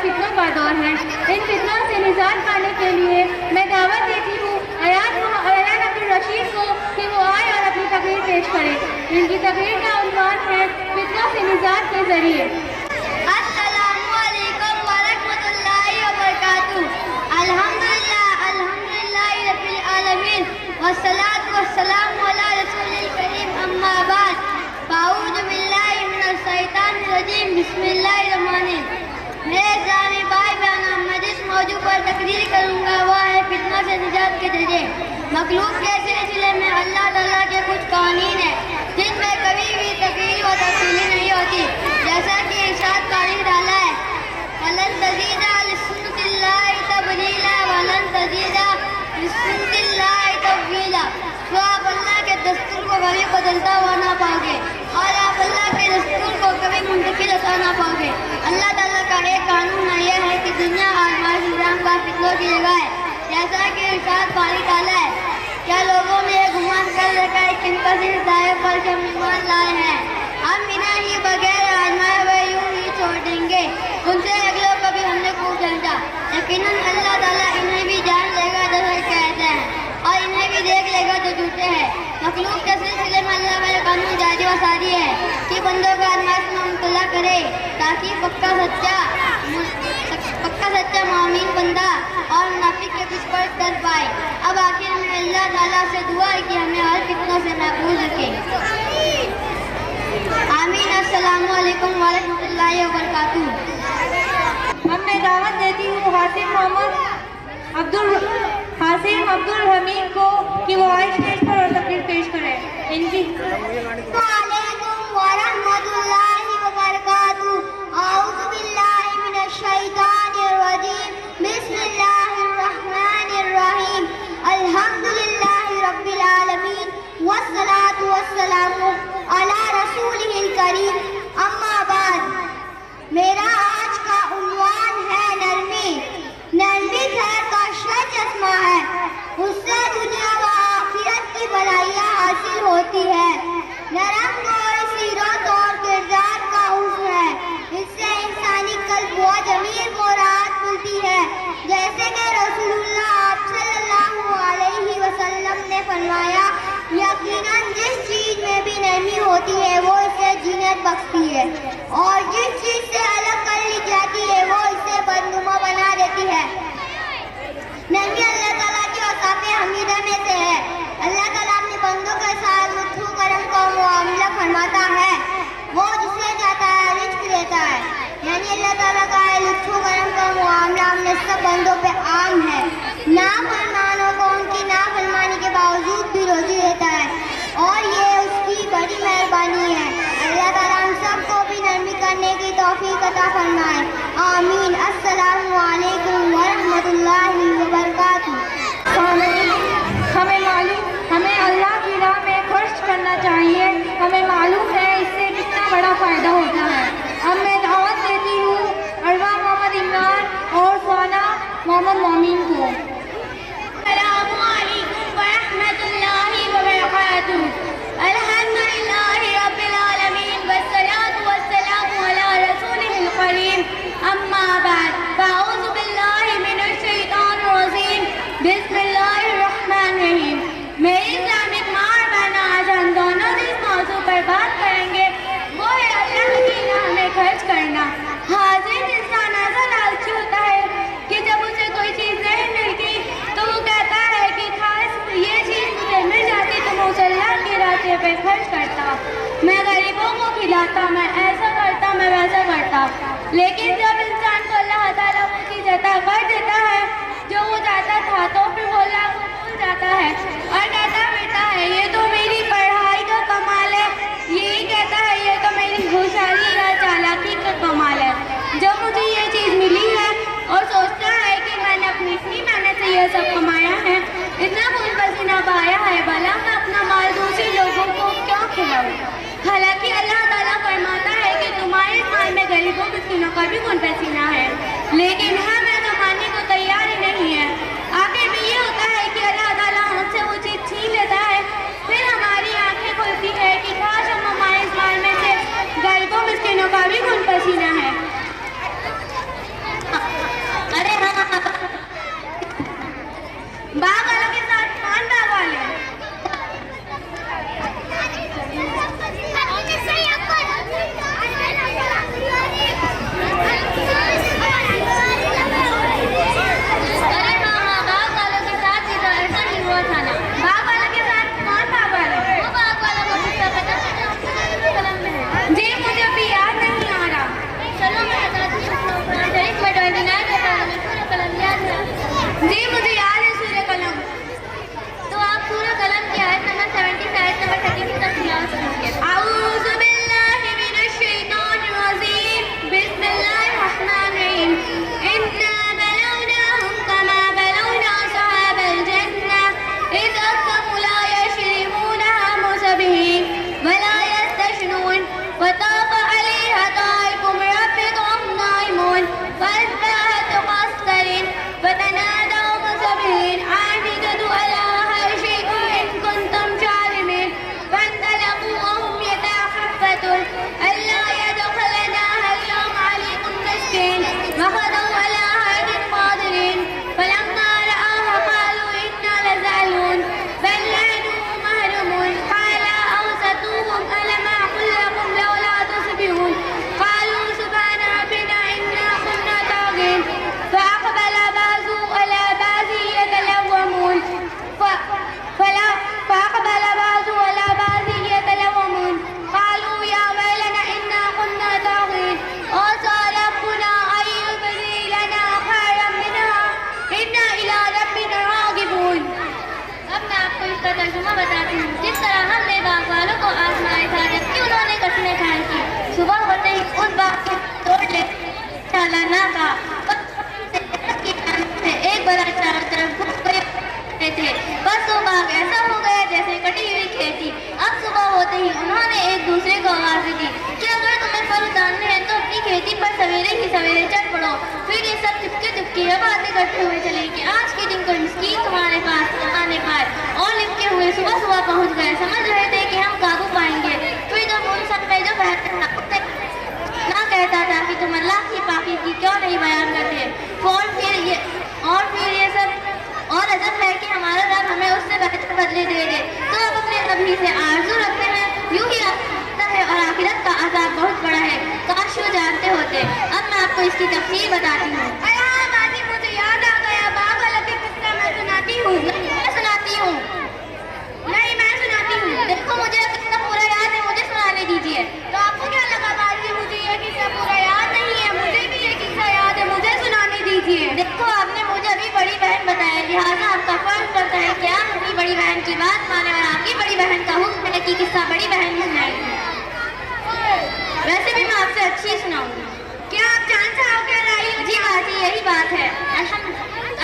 فتنوں کا دور ہے۔ ان فتنوں سے نجات پانے کے لیے میں دعوت دیتی ہوں ایان عبدالرشید کو کہ وہ آئے اور اپنی تقریر پیش کرے۔ ان کی تقریر کا عنوان ہے فتنوں سے نجات کے ذریعے۔ السلام علیکم ورحمۃ اللہ وبرکاتہ۔ الحمدللہ رب العالمین والصلاة والسلام علی رسول الکریم، اما بعد، اعوذ باللہ من الشیطان الرجیم، بسم اللہ الرحمن الرحیم۔ میرے اسلامی بھائی بہنوں، میں جس موضوع پر تقریر کروں گا وہ ہے فتنہ سے نجات کے ذریعے۔ مخلوق کے سلسلے میں اللہ تعالیٰ کے کچھ قوانین ہیں جن میں کبھی بھی تقریر و تفصیلی نہیں ہوتی، جیسا کہ ارشاد قائل ڈالا ہے، وَلَن تَزِيدَ لِسُنَّتِ اللَّهِ تَبْدِيلًا وَلَن تَزِيدَ لِسُنَّتِ اللَّهِ تَبْدِيلًا۔ تو آپ اللہ کے دستور کو کبھی بدلتا ہوا نہ پاؤ گے اور آپ اللہ کے دستور کو کبھی منتقل ہوتا نہ پاؤ گے۔ اللہ تعالیٰ کا ایک قانون یہ ہے کہ دنیا آزمائش نظام کا فتنوں کی جگہ ہے، جیسا کہ ارشاد قائل ڈالا ہے، کیا لوگوں نے یہ گمان کر رکھا ہے کہ ان کا صرف ظاہر پر کہ ہم ایمان لائے ہیں، ہم بنا ہی بغیر آزمائے ہوئے یوں ہی چھوڑ دیں گے، ان سے اگلوں کو بھی ہم نے خوب جانتا۔ یقیناً اللہ تعالیٰ انہیں بھی جان لے گا جو سچ کہتے ہیں اور انہیں بھی دیکھ لے گا جو جھوٹے ہیں۔ مخلوق کے سلسلے میں اللہ کا قانون جاری و ساری ہے کہ بندوں کو آزمائش میں مبتلا کرے تاکہ پکا سچا مومن بندہ اور منافق کے پیچھے پڑ کر پائے۔ اب آخر میں اللہ تعالیٰ سے دعا ہے کہ ہمیں ہر فتنوں سے محفوظ رکھے، آمین۔ السلام علیکم ورحمۃ اللہ وبرکاتہ۔ اب میں دعوت دیتی ہوں حاسم عبدالحمید کو کہ وہ آئے اسٹیج پر اور تقریر پیش کرے۔ ان کی وعلیکم ورحمۃ اللہ وبرکاتہ۔ اعوذ باللہ من الشیطان الرجیم، بسم اللہ الرحمن الرحیم۔ الحمدللہ رب العالمین والصلاة والسلام علی رسولہ الکریم، اما بعد۔ میرا آج کا عنوان ہے نرمی۔ نرمی خیر کا اشرف چشمہ ہے، اس سے دنیا و آخرت کی بھلائیاں حاصل ہوتی ہے۔ نرم کوئی سیرت اور کردار کا حسن ہے، اس سے انسانی قلب و ضمیر کو راحت ملتی ہے، جیسے کہ رسول اللہ صلی اللہ علیہ وسلم نے فرمایا، یقیناً جس چیز میں بھی نرمی ہوتی ہے وہ اسے زینت بخشتی ہے اور جس چیز سے الگ کر لی جاتی ہے وہ اسے بدنما بنا دیتی ہے۔ نرمی اللہ تعالیٰ کی اوصاف حمیدہ میں سے ہے۔ اللہ تعالیٰ اپنے بندوں کے ساتھ لطف و کرم کا معاملہ فرماتا ہے، وہ جسے چاہتا ہے رزق دیتا ہے، یعنی اللہ تعالیٰ کا لطف و کرم کا معاملہ ہم نے سب بندوں پہ عام ہے۔ نافرمانوں کو ان کی نافرمانی کے باوجود بھی روزی دیتا ہے اور یہ اس کی بڑی مہربانی ہے۔ اللہ تعالیٰ ہم سب کو بھی نرمی کرنے کی توفیق عطا فرمائے، آمین۔ السلام علیکم ورحمۃ اللہ وبرکاتہ۔ ہمیں اللہ کی راہ میں خرچ کرنا چاہیے، ہمیں معلوم ہے اس سے کتنا بڑا فائدہ ہوتا ہے۔ اب میں دعوت دیتی ہوں عروا محمد عمران اور سوانا محمد مومین کو۔ السلام علیکم ورحمۃ اللہ وبرکاتہ۔ الحمدللہ رب العالمین والصلاة والسلام علی رسولہ الکریم، اما بعد، اعوذ باللہ من الشیطان الرجیم، بسم اللہ الرحمن الرحیم۔ میری اسلامک ماں اور بہنوں، آج ہم دونوں جس موضوع پر بات کریں گے وہ ہے اللہ کی راہ میں خرچ کرنا۔ حاضر انسان ایسا لالچی ہوتا ہے کہ جب اسے کوئی چیز نہیں ملتی تو وہ کہتا ہے کہ خاص یہ چیز مجھے مل جاتی تو میں اسے اللہ کے راستے پہ خرچ کرتا، میں غریبوں کو کھلاتا، میں ایسا کرتا، میں ویسا کرتا۔ لیکن جب انسان کو اللہ تعالیٰ وہ چیز عطا کر دیتا ہے جو وہ چاہتا تھا تو پھر وہ اللہ کو بھول جاتا ہے اور کہتا پھرتا ہے یہ تو میری پڑھائی کا کمال ہے، یہی کہتا ہے یہ تو میری ہوشیاری یا چالاکی کا کمال ہے۔ جب مجھے یہ چیز ملی ہے اور سوچتا ہے کہ میں نے اپنی اتنی محنت سے یہ سب کمایا ہے، اتنا خون پسینہ بہایا ہے، بھلا میں اپنا مال دوسرے لوگوں کو کیوں کھلاؤں؟ حالانکہ اللہ تعالیٰ فرماتا ہے کہ تمہارے مال میں غریبوں مسکینوں کا بھی خون پسینہ ہے، لیکن ہم کمانے کو تیار ہی نہیں ہے۔ آخر میں یہ ہوتا ہے کہ اللہ تعالیٰ ہم سے وہ چیز چھین لیتا ہے، پھر ہماری آنکھیں کھلتی ہے کہ کاش ہم ہمارے اس مال میں سے غریبوں مسکینوں کا بھی خون پسینہ ہے۔ दूसरे को आवाज़ें दी कि अगर तुम्हें फल उतारने हैं तो अपनी खेती पर सवेरे ही सवेरे चल पड़ो। फिर ये सब चुपके ये बातें करते हुए चले कि आज के दिन कोई मिस्कीन तुम्हारे पास आने पाए, और लिपके हुए सुबह सुबह पहुंच गए। समझ रहे थे कि हम काबू पाएंगे। फिर जब उन सब में जो ना कहता था कि तुम अल्लाह की पाकी की क्यों नहीं बयान करते। और फिर ये सब और अजब है कि हमारा रब हमें उससे बेहतर बदले दे दे। तो अब अपने नबी से आरज़ू रखते हैं, यूं ही आता है और आखिरत का अज़ाब बहुत बड़ा है। काश वो जानते होते। अब मैं आपको इसकी तफसीर बताती हूँ। मुझे याद आ गया, बाघ वाला किस्सा मैं सुनाती हूँ। मैं सुनाती हूँ। नहीं, मैं सुनाती हूँ। देखो मुझे कितना पूरा याद है, मुझे सुनाने दीजिए। तो आपको क्या लगा बाजी मुझे ये किस्सा पूरा याद नहीं है? मुझे भी ये किस्सा याद है, मुझे सुनाने दीजिए। देखो आपने मुझे अभी बड़ी बहन बताया, लिहाजा आपका फर्ज बनता है कि आप अपनी बड़ी बहन की बात माने और आपकी बड़ी बहन का हुक्म है कि किस्सा बड़ी बहन ही सुनाएगी। वैसे भी मैं आपसे अच्छी सुनाऊंगी। क्या आप जान चाहोगे राई? जी बाजी यही बात है।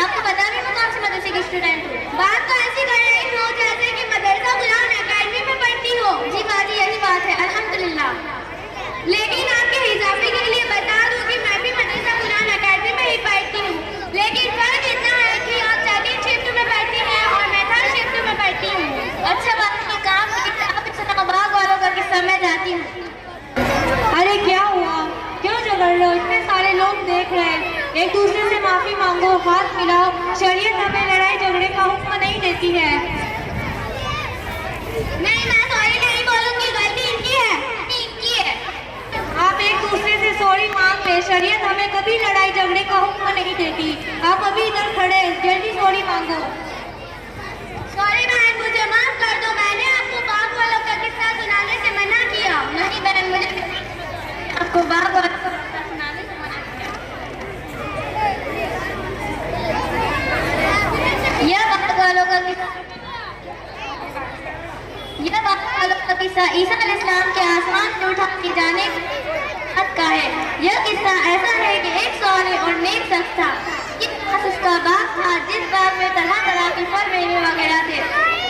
आपको पता भी मैं कौन से मदरसे की स्टूडेंट हूँ। बात तो ऐसी कर रही हो जैसे कि मदरसा कुरान अकेडमी में पढ़ती हो। जी बाजी यही बात है, अल्हम्दुलिल्लाह। लेकिन आपके हिजाबी के लिए बता दूं कि मैं भी मदरसा कुरान अकेडमी में ही पढ़ती हूँ। लेकिन फर्क इतना है कि आप सेकंड शिफ्ट में पढ़ती हैं और मैं थर्ड शिफ्ट में पढ़ती हूँ। अच्छा बात नहीं, काम आप इतना बाघ वालों का किस्सा मैं जाती हूँ। अरे क्या हुआ, क्यों झगड़ रहे हो? इतने सारे लोग देख रहे हैं। एक दूसरे से माफी मांगो, हाथ मिलाओ। शरीयत हमें लड़ाई झगड़े का हुक्म नहीं देती है। नहीं, मैं सॉरी नहीं बोलूंगी, गलती इनकी है। आप एक दूसरे से सॉरी मांग ले। शरीयत हमें कभी लड़ाई झगड़े का हुक्म नहीं देती। आप अभी इधर खड़े, जल्दी सॉरी मांगो। सॉरी बहन, मुझे माफ कर दो। मैंने आपको बाघ वालों का किस्सा सुनाने से मना किया। नहीं बहन, मुझे आपको बाघ वालों का किस्सा सुनाने से मना किया। यह बाघ वालों का किस्सा ईसा अलैहिस्सलाम के आसमान से उठा के जाने का है। यह किस्सा ऐसा है कि एक साले और नेक शख्स था। उसका बाग था जिस बाग में तरह तरह के फल मेवे वगैरह थे।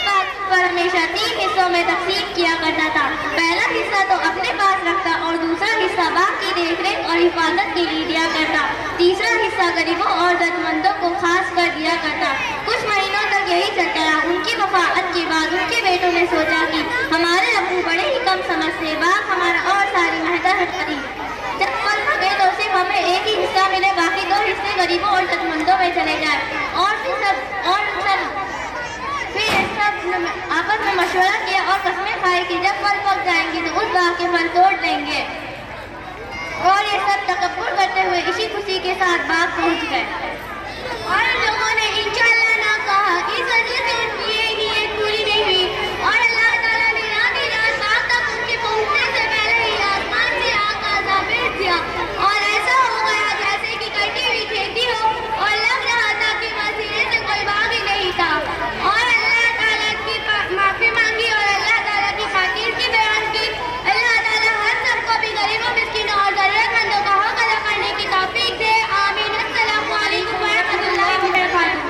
बाग पर हमेशा 3 हिस्सों में तकसीम किया करता था। पहला हिस्सा तो अपने पास रखता और दूसरा हिस्सा बाग की देखरेख और हिफाजत के लिए दिया करता। तीसरा हिस्सा गरीबों और जरूरतमंदों को खास कर दिया करता। कुछ महीनों तक यही चलता रहा। उनकी वफात के बाद उनके बेटों ने सोचा कि हमारे अब्बू बड़े ही कम समझते, बाग हमारा और सारी मेहनत हटा दी। जब फल पके तो सिर्फ हमें एक ही हिस्सा मिले, बाकी 2 हिस्से गरीबों और जरूरतमंदों में चले जाए। और फिर सब आपस में मशवरा किया और कसमें खाई कि जब फल पक जाएंगे तो उस बाग के फल तोड़ लेंगे। और ये सब तकब्बुर करते हुए इसी खुशी के साथ बाग पहुंच गए। और लोगों ने इंशाअल्लाह ना कहा, इस वजह से उनकी ये नीयत पूरी नहीं हुई और अल्लाह ताला ने रात ही रात बाग तक उनके पहुंचने से पहले ही आसमान से आग का अज़ाब भेज दिया। और ऐसा हो गया जैसे कि कटी हुई खेती हो और लग रहा था कि वसीले से कोई बाग ही नहीं था। और अल्लाह ताला की माफी मांगी और अल्लाह ताला की खातिर की बयान की। अल्लाह ताला हर सबको भी गरीबों, मिस्किनों और जरूरतमंदों का हक अदा करने की तौफीक दे। आमीन। अस्सलामु अलैकुम व रहमतुल्लाहि व बरकातुहू।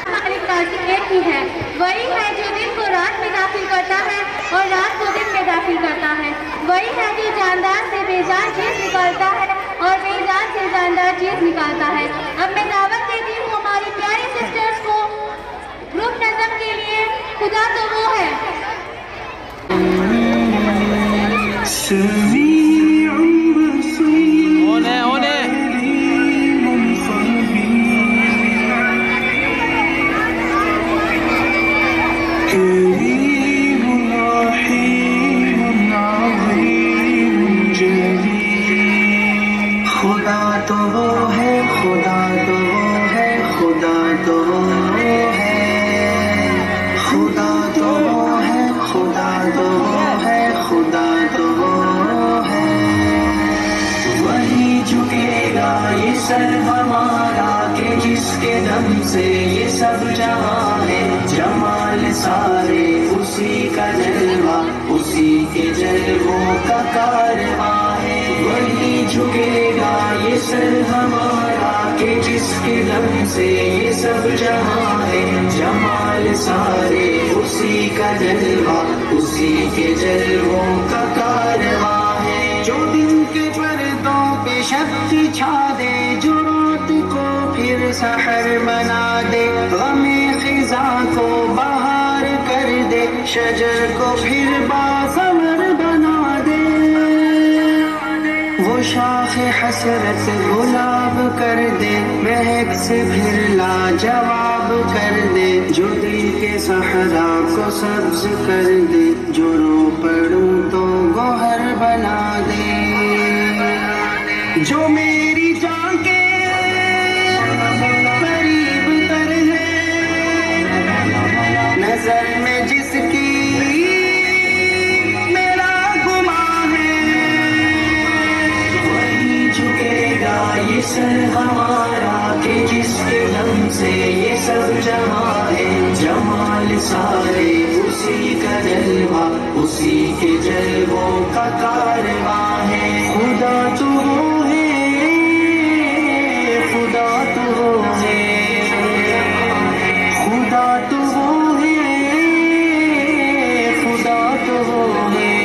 हमारी ताज़ी एक ही है, वही है जो दिन को रात में दाखिल करता है और रात को दिन में दाखिल करता है। वही है जो जानदार से बेजान चीज़ निकालता है और बेजान से जानदार चीज़ निकालता है। अब मैं दावत देती हूँ हमारी प्यारी सिस्टर्स को ग्रुप नज़म के लिए। खुदा तो वो है। खुदा तो वो है, खुदा तो वो है, खुदा तो वो है, खुदा तो वो है, खुदा तो वो है, खुदा तो वो है। वही झुकेगा ये सर हमारा कि जिसके दम से ये सब जहां है। जमाल सारे उसी का जलवा, उसी के जलवों का कारवां है। वही झुकेगा ये सर हमारा कि जिसके दम से ये सब जहां है। जमाल सारे उसी का जलवा, उसी के जलवों का कारवां। شب کی چھا دے جو رات کو پھر سحر بنا دے، غم خزاں کو بہار کر دے، شجر کو پھر باثمر بنا دے، وہ شاخ حسرت گلاب کر دے، مہک سے پھر لاجواب کر دے، جو دل کے صحرا کو سبز کر دے، جو رو پڑوں تو گوہر بنا دے، جو میری جان کے قریب تر ہے، نظر میں جس کی میرا گمان ہے، وہی جھکے گا یہ سر ہمارا کہ جس کے دم سے یہ سب جہاں ہے، جمال سارے اسی کا جلوہ، اسی کے جلووں کا کارواں ہے، خدا تو وہ ہے، خدا تو وہ ہے، خدا تو وہ ہے، خدا تو وہ ہے،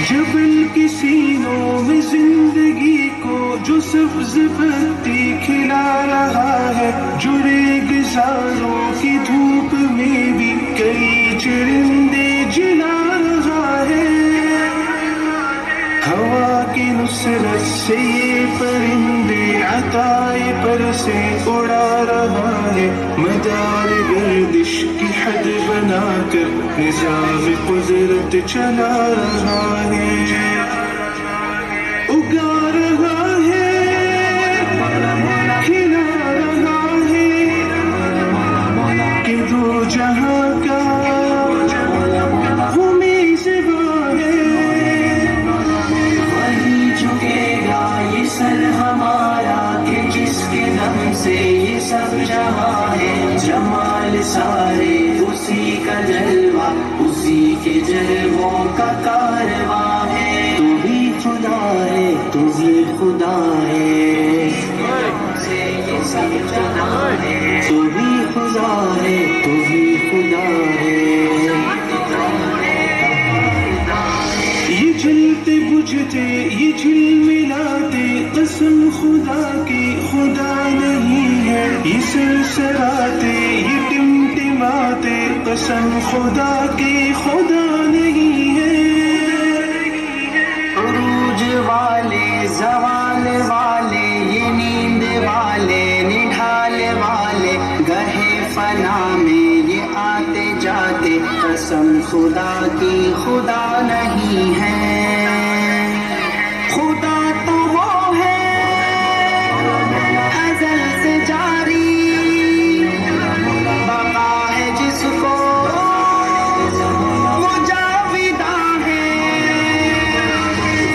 جبل کی سینوں میں زندگی کو جو سبز پتی کھلا رہا ہے، جو ریگزاروں کی دھوپ میں بھی کئی چرندے جلا رہا ہے، ہوا کی نصرت سے یہ پرندے عطائے پر سے اڑا رہا ہے، مدار گردش کی حد بنا کر نظام قدرت چلا رہا ہے، اگا رہا ہے، کھلا رہا ہے، کہ دو جہاں کا وہ میزباں ہے، وہی جھکے گا یہ سر ہمارا کہ جس کے دم سے یہ سب جہاں ہے، جمال سارے اسی کا جلوہ، اسی کے جلووں کا کارواں ہے، تو بھی خدا ہے، تو بھی خدا ہے، سے یہ سب جہاں ہے، تو بھی خدا ہے، تو بھی خدا ہے، یہ جلتے بجھتے یہ جھلملاتے قسم خدا کی خدا نہیں ہے، یہ سرسراتے یہ ٹمٹماتے قسم خدا کی خدا نہیں ہے، عروج والے زوال والے یہ نیند والے نڈھال والے گہے فنا میں یہ آتے جاتے قسم خدا کی خدا نہیں ہے، خدا تو وہ ہے ازل سے جاری، بقا ہے جس کو وہ جاویداں ہے،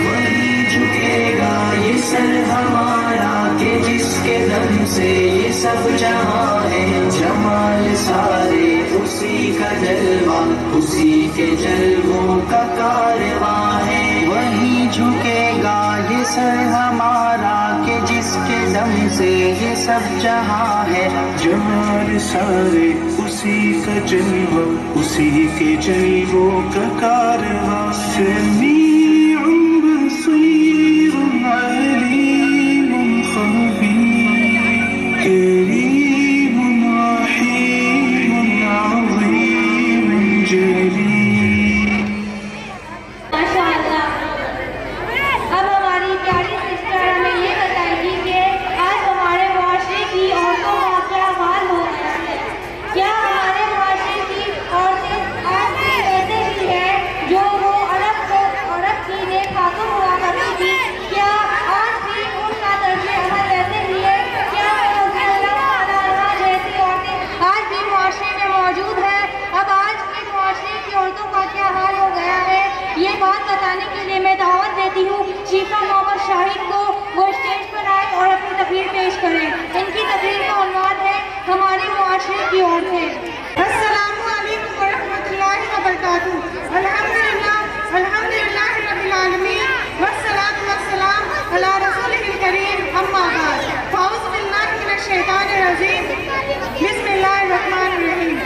وہی جھکے گا یہ سر ہمارا کہ جس کے دم سے یہ سب جہاں ہے، جمال سارے اسی کا جلوہ، اسی کے جلووں کا کارواں ہے، وہی جھکے گا یہ سر ہمارا کہ جس کے دم سے یہ سب جہاں ہے، جمال سارے اسی کا جلوہ، اسی کے جلووں کا کارواں، سمیع بصیر علیم خبیر، کریم رحیم عظیم جلیل۔ ماشاء اللہ۔ اب ہماری پیاری سسٹر ہمیں یہ بتائے گی کہ آج ہمارے معاشرے کی عورتوں کا کیا حال ہو رہا ہے، کیا ہمارے معاشرے کی عورتیں آج بھی ایسے ہی ہیں جو وہ عرب کی نیک خاتون ہوا کرتی تھی، کیا آج بھی ان کا طرز عمل ویسے ہی ہے، کیا اللہ تعالیٰ جیسی عورتیں آج بھی معاشرے میں موجود ہیں؟ اب آج کے معاشرے کی عورتوں کا کیا حال ہو گیا ہے، یہ بات بتانے کے لیے میں دعوت دیتی ہوں شیفا محمد شاہد کو، وہ اسٹیج پر آئے اور اپنی تقریر پیش کریں۔ ان کی تقریر کا عنوان ہے ہمارے معاشرے کی عورتیں۔ السلام علیکم ورحمۃ اللہ وبرکاتہ۔ الحمدللہ رب العالمین والصلاة والسلام علی رسولہ الکریم، اما بعد، فاعوذ باللہ من الشیطان الرجیم، بسم اللہ الرحمن الرحیم۔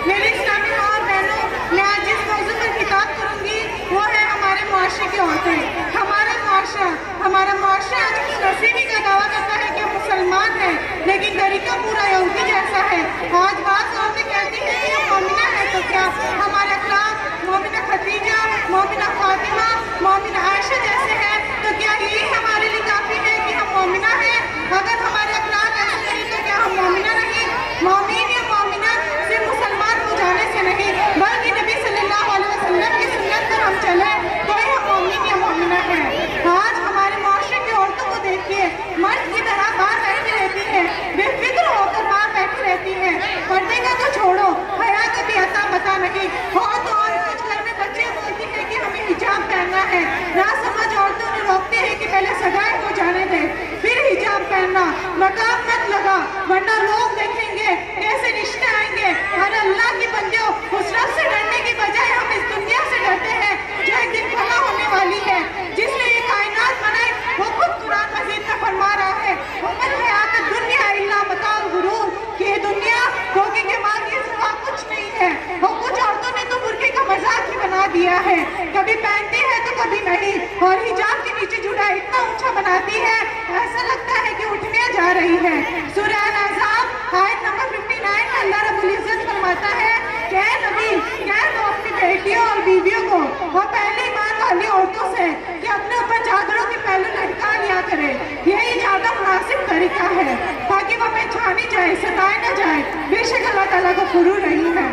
میرے اسلامی ماں اور بہنوں، میں آج جس موضوع پر خطاب کروں گی وہ ہے ہمارے معاشرے کی عورتیں۔ ہمارا معاشرہ हमारा मुआशरा आज खुश नसीबी का दावा करता है कि हम मुसलमान हैं, लेकिन तरीका पूरा यहूदी जैसा है। आज बात औरतें कहती हैं कि हम मोमिना हैं, तो क्या हमारे अखलाक मोमिना खदीजा, मोमिना फातिमा, मोमिना आयशा जैसे हैं? तो क्या यही हमारे लिए काफ़ी है कि हम मोमिना हैं? अगर हमारे अखलाक ऐसे नहीं तो क्या हम मोमिना नहीं? मोमिन या मोमिना सिर्फ मुसलमान हो जाने से नहीं, बल्कि नबी सल्लल्लाहु अलैहि वसल्लम की सुन्नत पर हम चले तो हम मोमिन या मोमिना हैं। आज हमारे मुआशरे की औरतों को देखिए, मर्द की तरह बाहर बैठी रहती है, बेफिक्र होकर बाहर बैठी रहती है। पर्दे का तो छोड़ो, हया का भी अता पता नहीं हो तो और कुछ घर में बच्चे बोलती है कि हमें हिजाब पहनना है। ना समझ औरतों ने रोकते हैं कि पहले सगाई हो जाने दें, फिर हिजाब पहनना। नकाब मत लगा वरना लोग देखेंगे, कैसे रिश्ते आएंगे। और अल्लाह की बंदियों, उस रब से डरने की बजाय हम इस दुनिया से डरते हैं जो एक दिन फना होने वाली है। जिसने ये कायनात बनाई वो खुद कुरान मजीद में फरमा रहा है, उम्मत हयात दुनिया इल्ला मताउल गुरूर, कि ये दुनिया धोखे के माल के सिवा कुछ नहीं है। और कुछ औरतों ने तो बुर्के का मजाक ही बना दिया है, कभी पहनती है तो कभी नहीं, और हिजाब के नीचे जुड़ा इतना ऊंचा बनाती है ऐसा लगता है कि उठने जा रही है। सूरह अल-अहज़ाब आयत नंबर 59 में अल्लाह रब्बुल इज्जत फरमाता है कि ऐ नबी कह दो अपनी बेटियों और बीवियों को और पहले ईमान वाली औरतों से कि अपने ऊपर चादरों के पहलू लटका लिया करे। यही ज्यादा मुनासिब तरीका है ताकि वो पहचानी जाए, सताए न जाए। बेशक अल्लाह ताला को फुरूर रही है।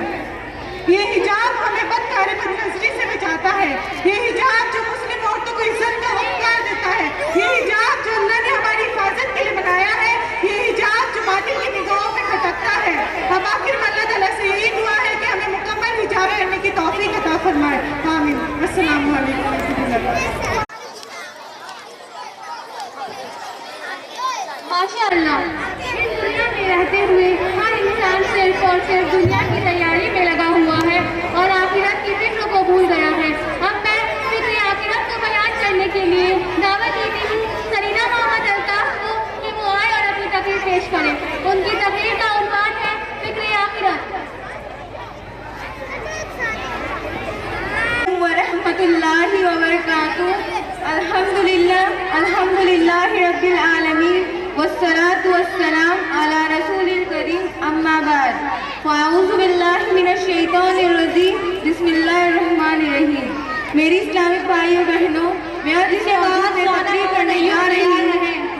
ये हिजाब हमें बदकारी बदनजरी से बचाता है। ये हिजाब जो मुस्लिम औरतों को इज्जत का हकदार देता है। ये हिजाब जो अल्लाह ने हमारी हिफाजत के लिए बनाया है। ये हिजाब जो बातिल की निगाहों में खटकता है। अब आखिर में अल्लाह ताला से यही दुआ है कि हमें मुकम्मल हिजाब करने की तौफीक अता फरमाए। आमीन। अस्सलामु अलैकुम रहमतुल्लाह। माशाअल्लाह, इस दुनिया में रहते हुए हर इंसान सिर्फ और सिर्फ दुनिया की तैयारी में लगा हुआ है और आखिरत की फिक्र को भूल गया है। अब मैं फिक्र आखिरत को बयान करने के लिए दावत देती हूँ सरीना मोहम्मद अल्ताफ को कि वो आए और अपनी तकरीर पेश करें। उनकी तकरीर का उन्वान है फिक्र आखिरत। वरहमतुल्लाहि वबरकातुहू। अल्हम्दुलिल्लाह रब्बिल आलमीन वस्सलातु वस्सलाम अला रसूलिल करीम, अम्मा बाद। फ़अऊज़ु बिल्लाहि मिनश शैतानिर रजीम, बिस्मिल्लाहिर रहमानिर रहीम। मेरी इस्लामिक भाइयों बहनों, मैं जिसे बात तकरीर करने जा रही हूँ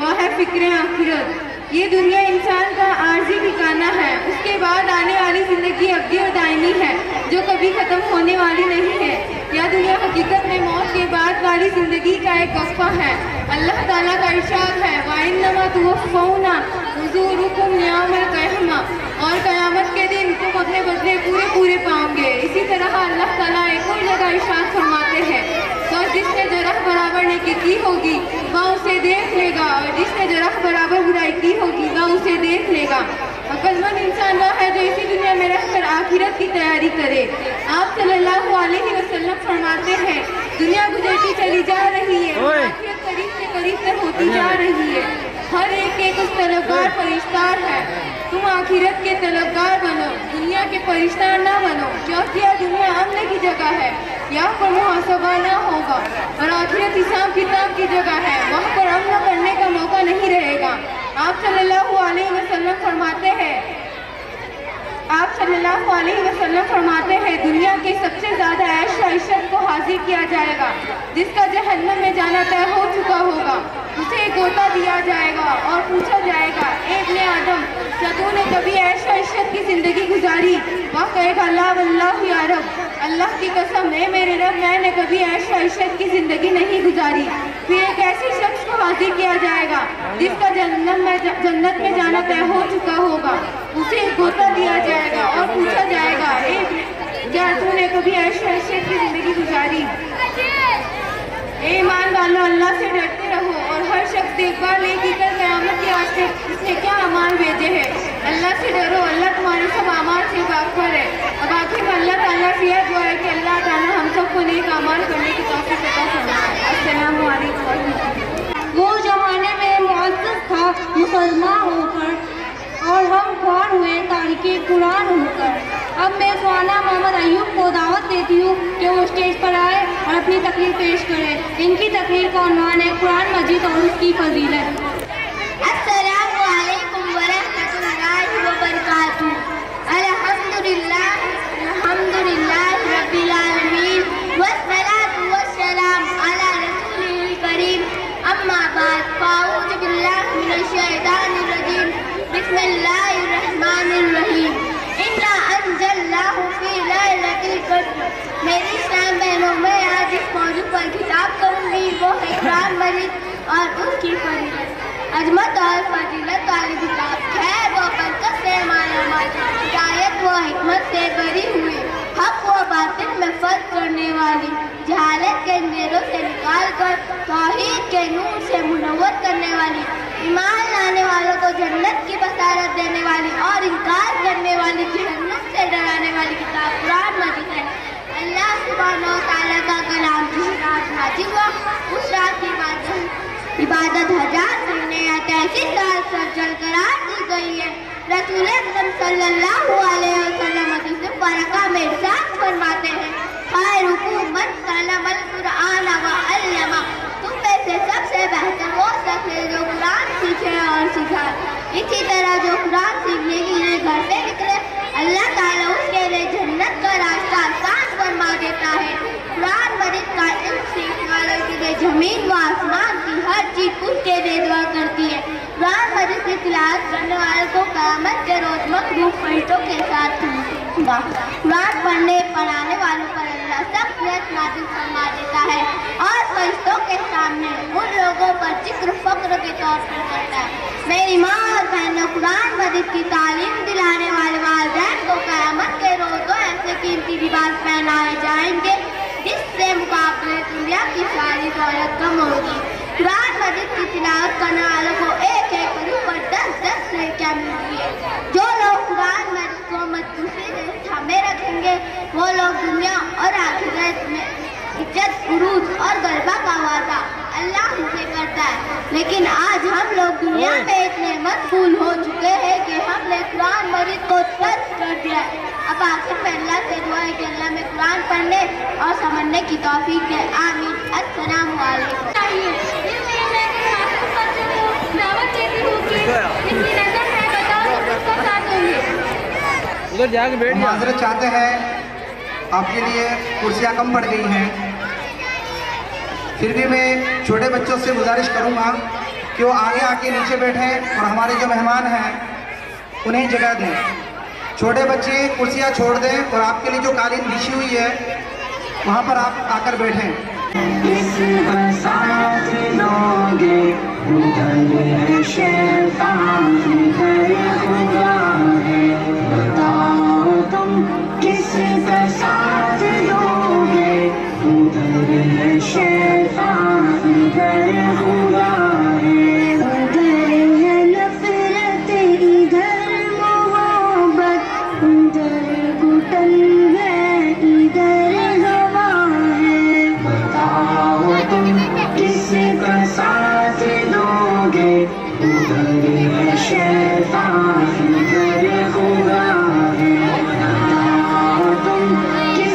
वह है फिक्र आखिरत। ये दुनिया इंसान का आर्जी ठिकाना है। उसके बाद आने वाली जिंदगी अब्दी और दायमी है जो कभी खत्म होने वाली नहीं है। यह दुनिया हकीकत में मौत के बाद वाली जिंदगी का एक वक्फा है। अल्लाह ताला का इरशाद है वइन्नमा तुवफ़्फ़ौना उजूरुकुम यौमल क़यामा, और क़यामत के दिन तुम अपने बदले पूरे पूरे पाओगे। इसी तरह अल्लाह ताला एक और जगह इरशाद फरमाते हैं तो जिसने जरा बराबर नेकी की होगी वह उसे देख लेगा और जिसने जरा बराबर बुराई की होगी वह उसे देख लेगा। अक्लमंद इंसान वह है जो इसी दुनिया में रहकर आखिरत की तैयारी करे। आप सल्लल्लाहु अलैहि वसल्लम फरमाते हैं दुनिया गुजरती चली जा रही है, आखिरत करीब से करीब तक होती जा रही है। हर एक उस तलबगार फरिश्तार है। तुम आखिरत के तलबगार बनो, दुनिया के फरिश्तार ना बनो। क्योंकि यह दुनिया अमल की जगह है, यहाँ पर मुहासबा ना होगा, और आखिरत हिसाब किताब की जगह है, वहाँ पर अमल करने का मौका नहीं रहेगा। आप सल्लल्लाहु अलैहि वसल्लम फरमाते हैं दुनिया के सबसे ज्यादा ऐश व इशरत को हाजिर किया जाएगा। जिसका जहन्नम में जाना तय हो चुका होगा उसे एक गोता दिया जाएगा और पूछा जाएगा ए इब्ने आदम, क्या तूने कभी ऐश व इशरत की जिंदगी गुजारी? वह कहेगा ला वल्लाह या रब, अल्लाह की कसम है मेरे रब, मैंने कभी ऐश व इशरत की जिंदगी नहीं गुजारी। फिर एक ऐसे शख्स को हाजिर किया जाएगा जिसका जन्नत में जाना तय हो चुका होगा, उसे एक गोता दिया जाएगा और पूछा जाएगा क्या तूने कभी ऐश व इशरत की जिंदगी गुजारी? ईमान वालों, अल्लाह से डरते रहो और हर शख्स देखभाल लेगी कर क़यामत के वास्ते इसने क्या अमाल भेजे हैं। अल्लाह से डरो, अल्लाह तुम्हारे सब अमाल से वाक़िफ़ है। अब आखिर में अल्लाह ताला से यह दुआ है कि अल्लाह ताला हम सबको नेक अमाल करने की तौफ़ीक़ अता फरमाए। अस्सलामु अलैकुम। वो ज़माने में मुअज़्ज़ज़ था मुसलमान होकर और हम ख्वार हुए तारीक़े कुरान होकर। अब मैं सुहाना मोहम्मद अयूब को दावत देती हूँ कि वो स्टेज पर आए और अपनी तकरीर पेश करें। ان کی تقریر کا عنوان ہے قرآن مجید اور اس کی فضیلت۔ السلام علیکم ورحمۃ اللہ وبرکاتہ۔ الحمدللہ رب العالمین والصلاۃ والسلام علی رسولہ الکریم، اما بعد فاعوذ باللہ من الشیطان الرجیم، بسم اللہ الرحمن الرحیم۔ انا انزلناہ فی لیلۃ القدر۔ میری اسلام بہنوں، میں آج اس موضوع پر خطاب کروں گی، وہ ہے قرآن مجید اور اس کی فضیلت۔ عظمت اور فضیلت والی کتاب ہے وہ برکت سے مالا مال، ہدایت و حکمت سے بھری ہوئی، حق و باطل میں فرق کرنے والی، جہالت کے اندھیروں سے نکال کر توحید کے نور سے منور کرنے والی، ایمان لانے والوں کو جنت کی بشارت دینے والی اور انکار کرنے والی جہنم سے ڈرانے والی کتاب قرآن مجید ہے۔ اللہ سبحانہ و تعالیٰ کا کلام جس رات نازل ہوا، اس رات کی عبادت 1000 مہینے یا 33 سال سرجل قرار دی گئی ہے۔ رسول اکرم صلی اللہ علیہ وسلم حدیث مبارکہ میں ارشاد فرماتے ہیں، خیرکم من تعلم القرآن وعلمہ، تم میں سے سب سے بہتر وہ شخص ہے جو قرآن سیکھے اور سکھائے۔ اسی طرح جو قرآن سیکھنے کے لیے گھر سے نکلے، اللہ تعالیٰ اس کے لیے جنت کا راستہ آسان فرما دیتا ہے۔ قرآن مجید کا علم سیکھنے والوں کے لیے زمین و آسمان کی ہر چیز اس کے لیے دعا کرتی ہے۔ قرآن مجید کی تلاوت کرنے والوں کو قیامت کے روز مخلوق فرشتوں کے ساتھ ہوگا۔ قرآن پڑھنے پڑھانے والوں پر اللہ سخت رحمت نازل فرما دیتا ہے اور فرشتوں کے سامنے ان لوگوں پر ذکر فخر کے طور پر کرتا ہے۔ میری ماں اور بہنوں، قرآن مجید کی تعلیم دلانے والے والدین کو قیامت کے روز دو ایسے قیمتی لباس پہنائے جائیں گے جس سے مقابلے دنیا کی ساری دولت کم ہوگی۔ قرآن مجید کی تلاوت کرنے والوں کو ایک ایک عروج پر 10 نیکیاں ملتی ہے۔ جو لوگ قرآن مجید کو مضبوطی سے تھامے رکھیں گے، وہ لوگ دنیا اور آخرت میں عزت، عروج اور غلبہ کا وعدہ اللہ ہم سے کرتا ہے۔ لیکن آج ہم لوگ دنیا میں اتنے مشغول ہو چکے ہیں کہ ہم نے قرآن مجید کو ترک کر دیا ہے۔ اب آخر میں اللہ سے دعا ہے کہ اللہ میں قرآن پڑھنے اور سمجھنے کی توفیق دے، آمین۔ السلام علیکم۔ ادھر جا کے بیٹھ جا۔ معذرت چاہتے ہیں، آپ کے لیے کرسیاں کم پڑ گئی ہیں، پھر بھی میں چھوٹے بچوں سے گزارش کروں گا کہ وہ آگے آ کے نیچے بیٹھیں اور ہمارے جو مہمان ہیں انہیں جگہ دیں۔ چھوٹے بچے کرسیاں چھوڑ دیں اور آپ کے لیے جو قالین بچھی ہوئی ہے وہاں پر آپ آ کر بیٹھیں۔ اس کا ساتھ لوگے ادھر ہے شیطان، ادھر خدا ہے، بتاؤ تم کس کا ساتھ لوگے، ادھر ہے شیطان، ادھر خدا ہے، ادھر ہے نفرت، ادھر محبت، ادھر گھٹن ہے، ادھر ہوا ہے، بتاؤ تم کس کا ساتھ لوگے، ادھر ہے شیطان، ادھر خدا ہے، بتاؤ تم کس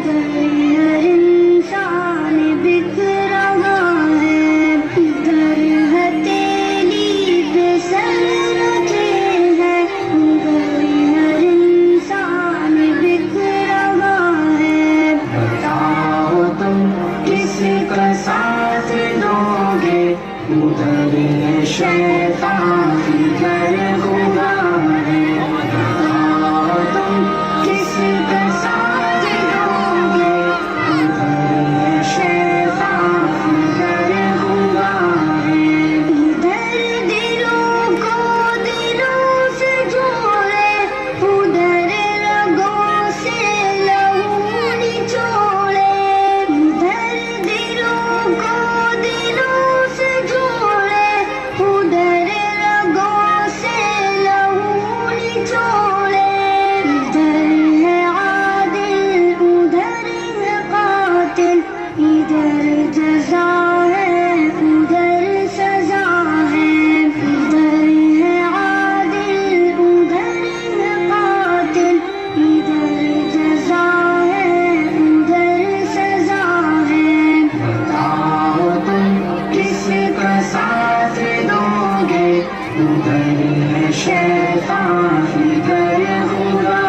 हर इंसान बिक रहा है, घर हथेली पे सर रखे हैं, हर इंसान बिक रहा है। बताओ तुम किसका साथ दोगे, उधर है शैतान इधर खुदा है। बताओ तुम किसका साथ दोगे, उधर है शैतान इधर खुदा है। इधर दिलों को दिलों से जोड़े, उधर रगों से लहू निचोड़े, इधर दिलों को दिलों से जोड़े, उधर रगों से लहू निचोड़े। इधर है आदिल उधर है कातिल, इधर जज़ा है उधर सज़ा है। इधर है आदिल उधर है कातिल, इधर जज़ा है उधर सज़ा है। बताओ तुम किसका साथ दोगे, उधर है शैतान इधर खुदा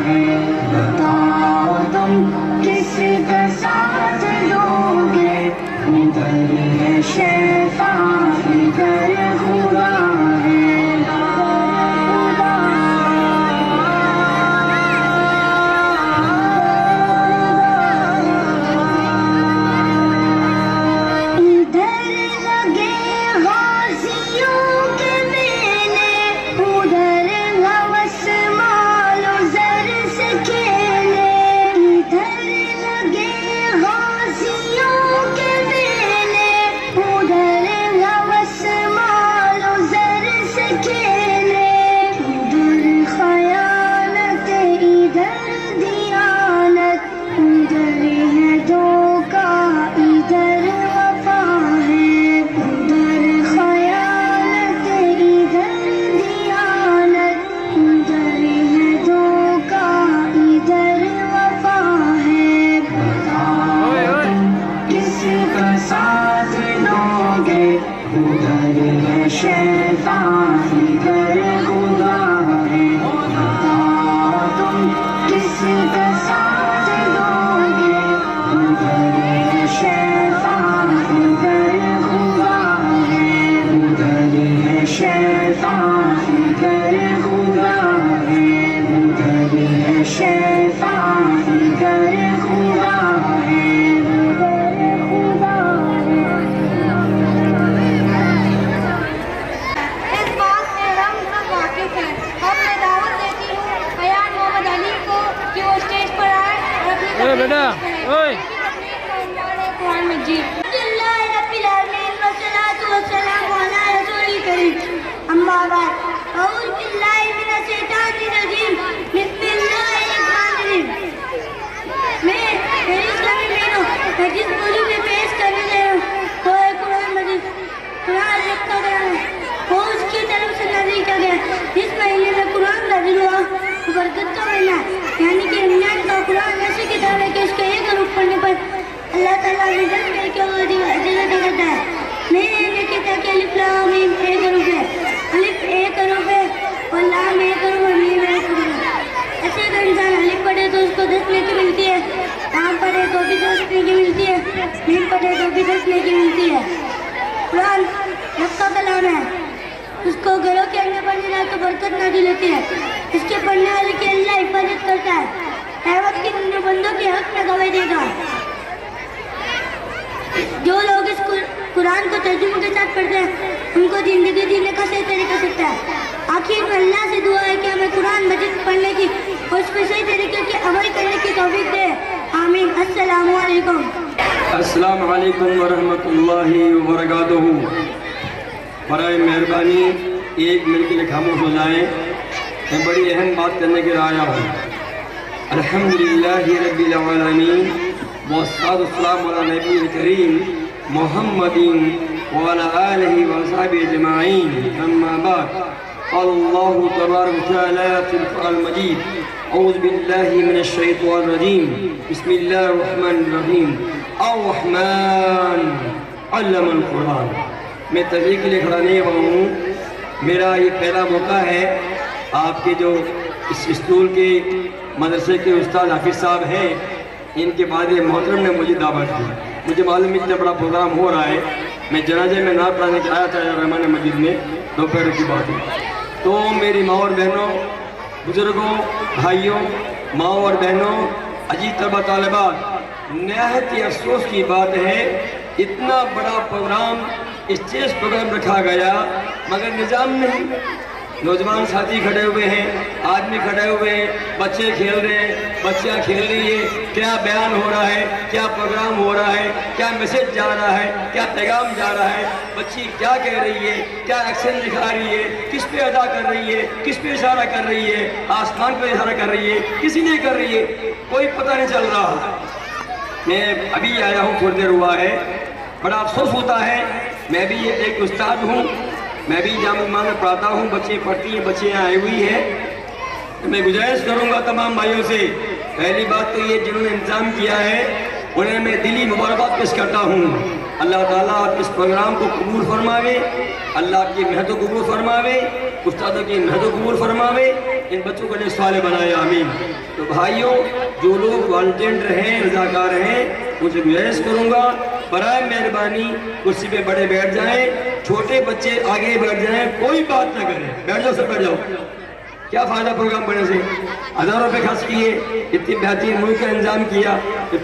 है। बताओ तुम किसका साथ दोगे, उधर है शैतान इधर खुदा है। इधर लगे गाजियों के मेले, उधर हवस मालो जर से खेले। इधर लगे गाजियों के मेले, उधर हवस मालो जर से खेले। उधर खयानत इधर दियानत, उधर है धोखा इधर वफा है। उधर खयानत इधर दियानत, उधर है धोखा इधर वफा है। बताओ तुम किसका साथ दोगे, उधर है शैतान इधर खुदा है। बताओ तुम किसका साथ दोगे, उधर है शैतान इधर खुदा है। उधर है शैतान इधर खुदा है। उधर है शैतान इधर खुदा है। उधर खुदा है। इस बात से हम सब वाकिफ हैं। अब मैं दावत देती हूँ अयान मोहम्मद अली को कि वो स्टेज पर आए और अपनी ओए बेटा, ओए। कुरान मजीद। अल्हम्दुलिल्लाह रब्बिल आलमीन वस्सलातु वस्सलामु अला रसूलिल करीम। अम्मा बाद। अऊज़ु बिल्लाहि मिनश शैतानिर रजीम। बिस्मिल्लाहिर रहमानिर रहीम। मैं मेरी इस्लामी बहनों, मैं जिस मौजू में पेश करने जा रहा हूँ वो है कुरान मजीद। कुरान लिखा गया है, वो उसकी तरफ से नाज़िल किया गया। इस महीने में कुरान नाज़िल हुआ, वो बरकत का महीना है, यानी कि रमजान का। कुरान ऐसी किताब है कि उसके एक हरूफ पढ़ने पर अल्लाह ताला रिजल्ट करके वो अजीज़त करता है। मैं ये कहता कि अलिफ लाम मीम एक हरूफ है, अलिफ एक हरूफ है और लाम एक हरूफ है, मीम एक हरूफ है। ऐसे अगर इंसान अलिफ पढ़े तो उसको 10 नेकी मिलती है, लाम पढ़े तो भी 10 नेकी मिलती है, मीम पढ़े तो भी 10 नेकी मिलती है। कुरान रब का कलाम है, उसको घरों के अंदर पढ़ने जाए तो बरकत नाज़िल होती है। इसके पढ़ने वाले की अल्लाह हिफाजत करता है, क़यामत के दिन जो बंदों के हक में गवाही देगा। जो लोग इस कुरान को तर्जुमे के साथ पढ़ते हैं उनको ज़िंदगी जीने का सही तरीका सीखता है। आखिर में अल्लाह से दुआ है कि हमें कुरान मजीद पढ़ने की और उस पर सही तरीके की अमल करने की तौफीक दे। आमीन। अस्सलामु अलैकुम। अस्सलाम वालेकुम वरहमतुल्लाहि वबरकातुहू। बराए मेहरबानी 1 मिनट के लिए खामोश हो जाएं। मैं बड़ी अहम बात करने के लिए आया हूँ। अल्हम्दुलिल्लाहि रब्बिल आलमीन वस्सलातु वस्सलामु अला नबील करीम मुहम्मदिन व अला आलिहि व अस्हाबिहि अजमाइन। अम्मा बाद। अल्लाहु तबारक व तआला फिल कुरान मजीद اعوذ باللہ من الشیطان الرجیم بسم اللہ الرحمن الرحیم الرحمن علم القرآن. میں تقریر کے لیے کھڑا نہیں ہوا ہوں. میرا یہ پہلا موقع ہے. آپ کے جو اس اسکول کے مدرسے کے استاد حافظ صاحب ہیں, ان کے بعد یہ محترم نے مجھے دعوت دی. مجھے معلوم اتنا بڑا پروگرام ہو رہا ہے. میں جنازے میں نعت پڑھانے کے آیا تھا رحمان مسجد میں, دوپہر کی بات ہے. تو میری ماں اور بہنوں, بزرگوں, بھائیوں, ماں اور بہنوں, عزیز طلبہ طالبات, نہایت ہی افسوس کی بات ہے اتنا بڑا پروگرام اسٹیج پروگرام رکھا گیا مگر نظام نہیں. نوجوان ساتھی کھڑے ہوئے ہیں, آدمی کھڑے ہوئے ہیں, بچے کھیل رہے ہیں, بچیاں کھیل رہی ہیں. کیا بیان ہو رہا ہے, کیا پروگرام ہو رہا ہے, کیا میسج جا رہا ہے, کیا پیغام جا رہا ہے, بچی کیا کہہ رہی ہے, کیا ایکشن دکھا رہی ہے, کس پہ ادا کر رہی ہے, کس پہ اشارہ کر رہی ہے, آسمان پہ اشارہ کر رہی ہے, کسی نے کر رہی ہے, کوئی پتہ نہیں چل رہا. میں ابھی آیا ہوں, تھوڑی دیر ہوا ہے. بڑا افسوس ہوتا ہے. میں بھی ایک استاد ہوں, میں بھی جامعہ میں پڑھاتا ہوں, بچے پڑھتی ہیں, بچے آئے ہوئی ہیں. میں گزارش کروں گا تمام بھائیوں سے, پہلی بات تو یہ جنہوں نے انتظام کیا ہے انہیں میں دلی مبارکباد پیش کرتا ہوں. اللہ تعالیٰ اس پروگرام کو قبول فرماوے, اللہ کی محنت کو قبول فرماوے, استادوں کی محنت کو قبول فرماوے, ان بچوں کو نیک صالح بنائے, آمین. تو بھائیوں, جو لوگ والنٹیئر ہیں, رضاکار ہیں, ان سے گزارش کروں گا برائے مہربانی کرسی پہ بڑے بیٹھ جائیں, چھوٹے بچے آگے بیٹھ جائیں, کوئی بات نہ کریں, بیٹھ جاؤ, سب بیٹھ جاؤ. کیا فائدہ پروگرام پڑھنے سے؟ ہزاروں روپے خرچ کیے, اتنی بہترین ملک کا انتظام کیا,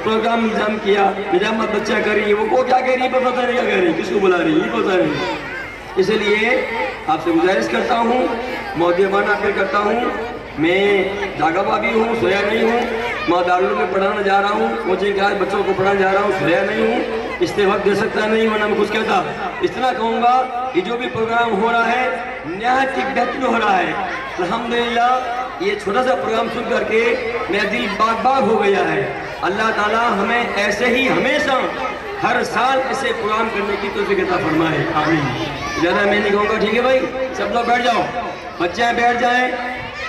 پروگرام انتظام کیا, نظامت بچہ کر رہی ہے, وہ کیا کہہ رہی ہے پتہ نہیں, کیا کہہ رہی ہے, کس کو بلا رہی ہے پتہ نہیں. اس لیے آپ سے گزارش کرتا ہوں, مؤدبانہ اپیل کرتا ہوں. میں جاگا ہوا بھی ہوں, سویا نہیں ہوں. میں دارالعلوم میں پڑھانا جا رہا ہوں, کوچنگ کلاس بچوں کو پڑھانا جا رہا ہوں, سویا نہیں ہوں. اس سے وقت دے سکتا نہیں, ورنہ میں کچھ کہتا. اتنا کہوں گا کہ جو بھی پروگرام ہو رہا ہے نہایت ہی بہترین ہو رہا ہے. الحمدللہ یہ چھوٹا سا پروگرام سن کر کے میرا دل باغ باغ ہو گیا ہے. اللہ تعالیٰ ہمیں ایسے ہی ہمیشہ ہر سال ایسے پروگرام کرنے کی توفیق عطا فرمائے, آمین. زیادہ میں نہیں کہوں گا, ٹھیک ہے بھائی, سب لوگ بیٹھ جاؤ, بچے بیٹھ جائیں,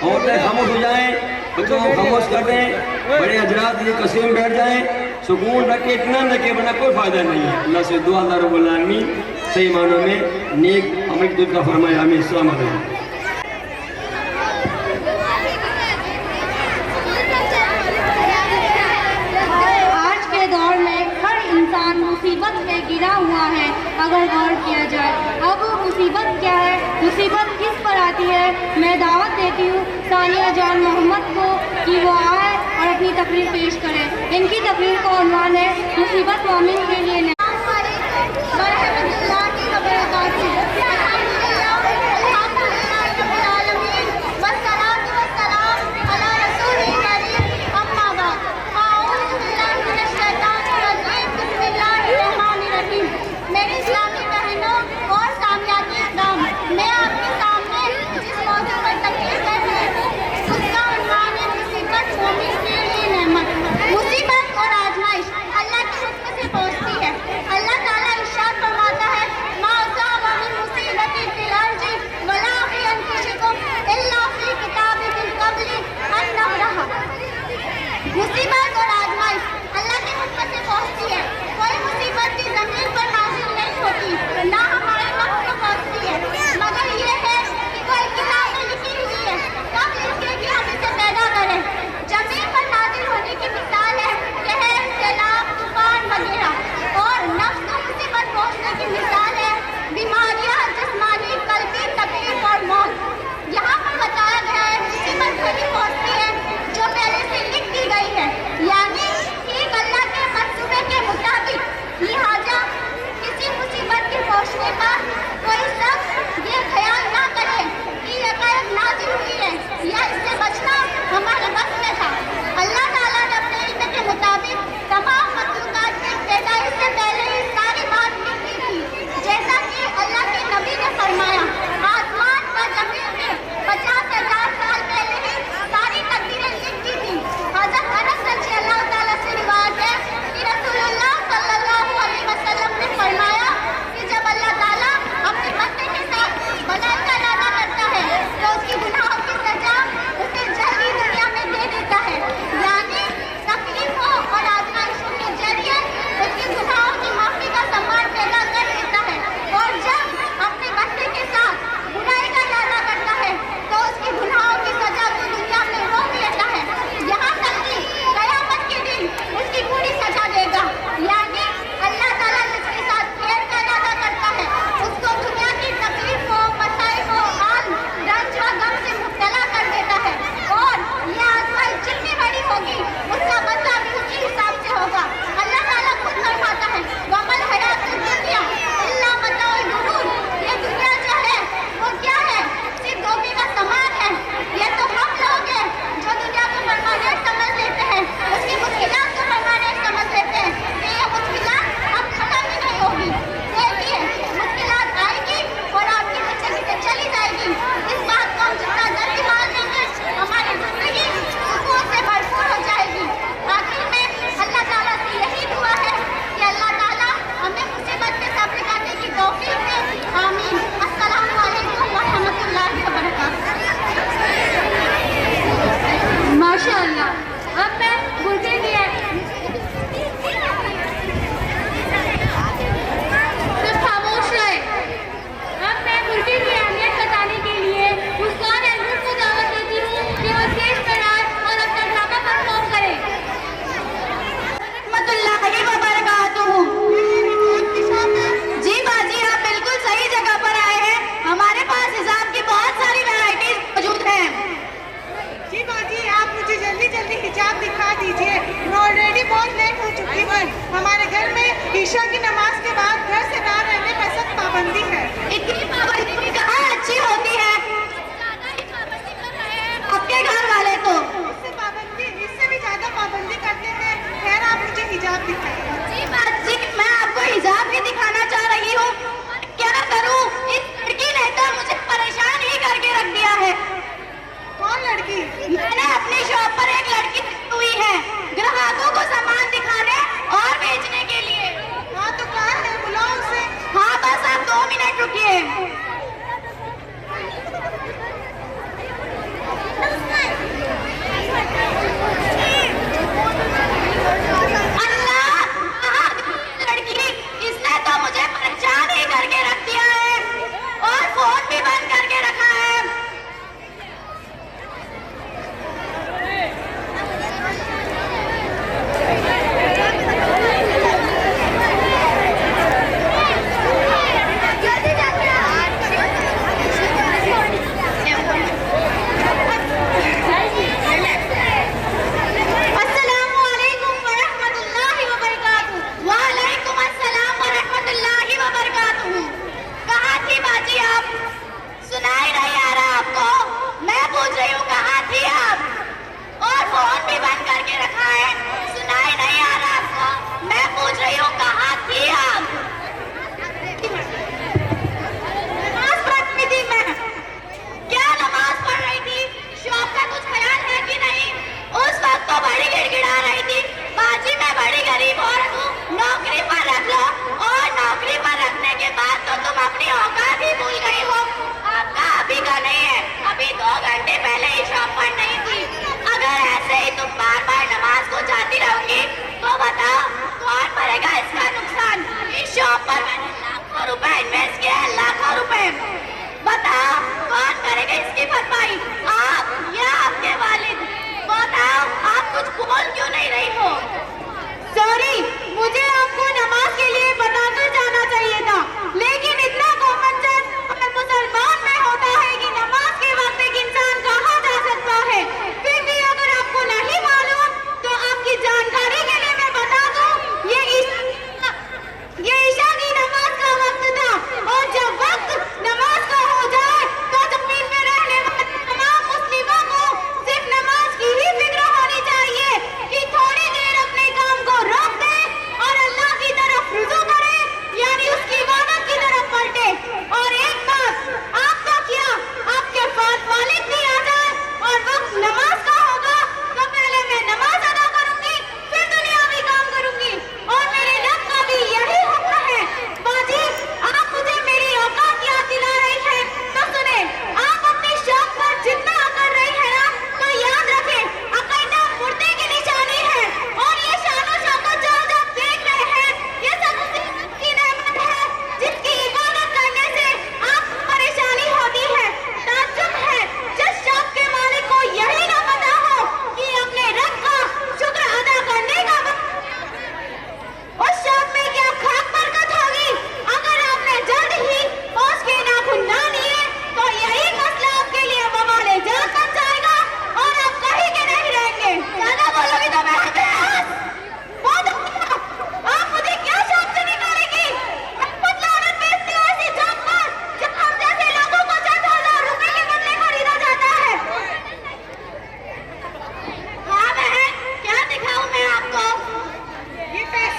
عورتیں خاموش ہو جائیں, بچوں کو خاموش کر دیں, بڑے حضرات یہ قصے بیٹھ جائیں, سکون رکھے, اتنا رکھے, ورنہ کوئی فائدہ نہیں ہے. اللہ سے دعا اللہ رب العالمین صحیح معنوں میں نیک عمل کی توفیق عطا فرمائے, آمین. السلام علیکم. مصیبت میں گرا ہوا ہے. اگر غور کیا جائے اب مصیبت کیا ہے, مصیبت کس پر آتی ہے. میں دعوت دیتی ہوں ثانیہ جان محمد کو کہ وہ آئے اور اپنی تقریر پیش کرے. ان کی تقریر کا عنوان ہے مصیبت مومن کے لیے نہیں. مصیبت اور آزمائش اللہ کے حکم سے پہنچتی ہے.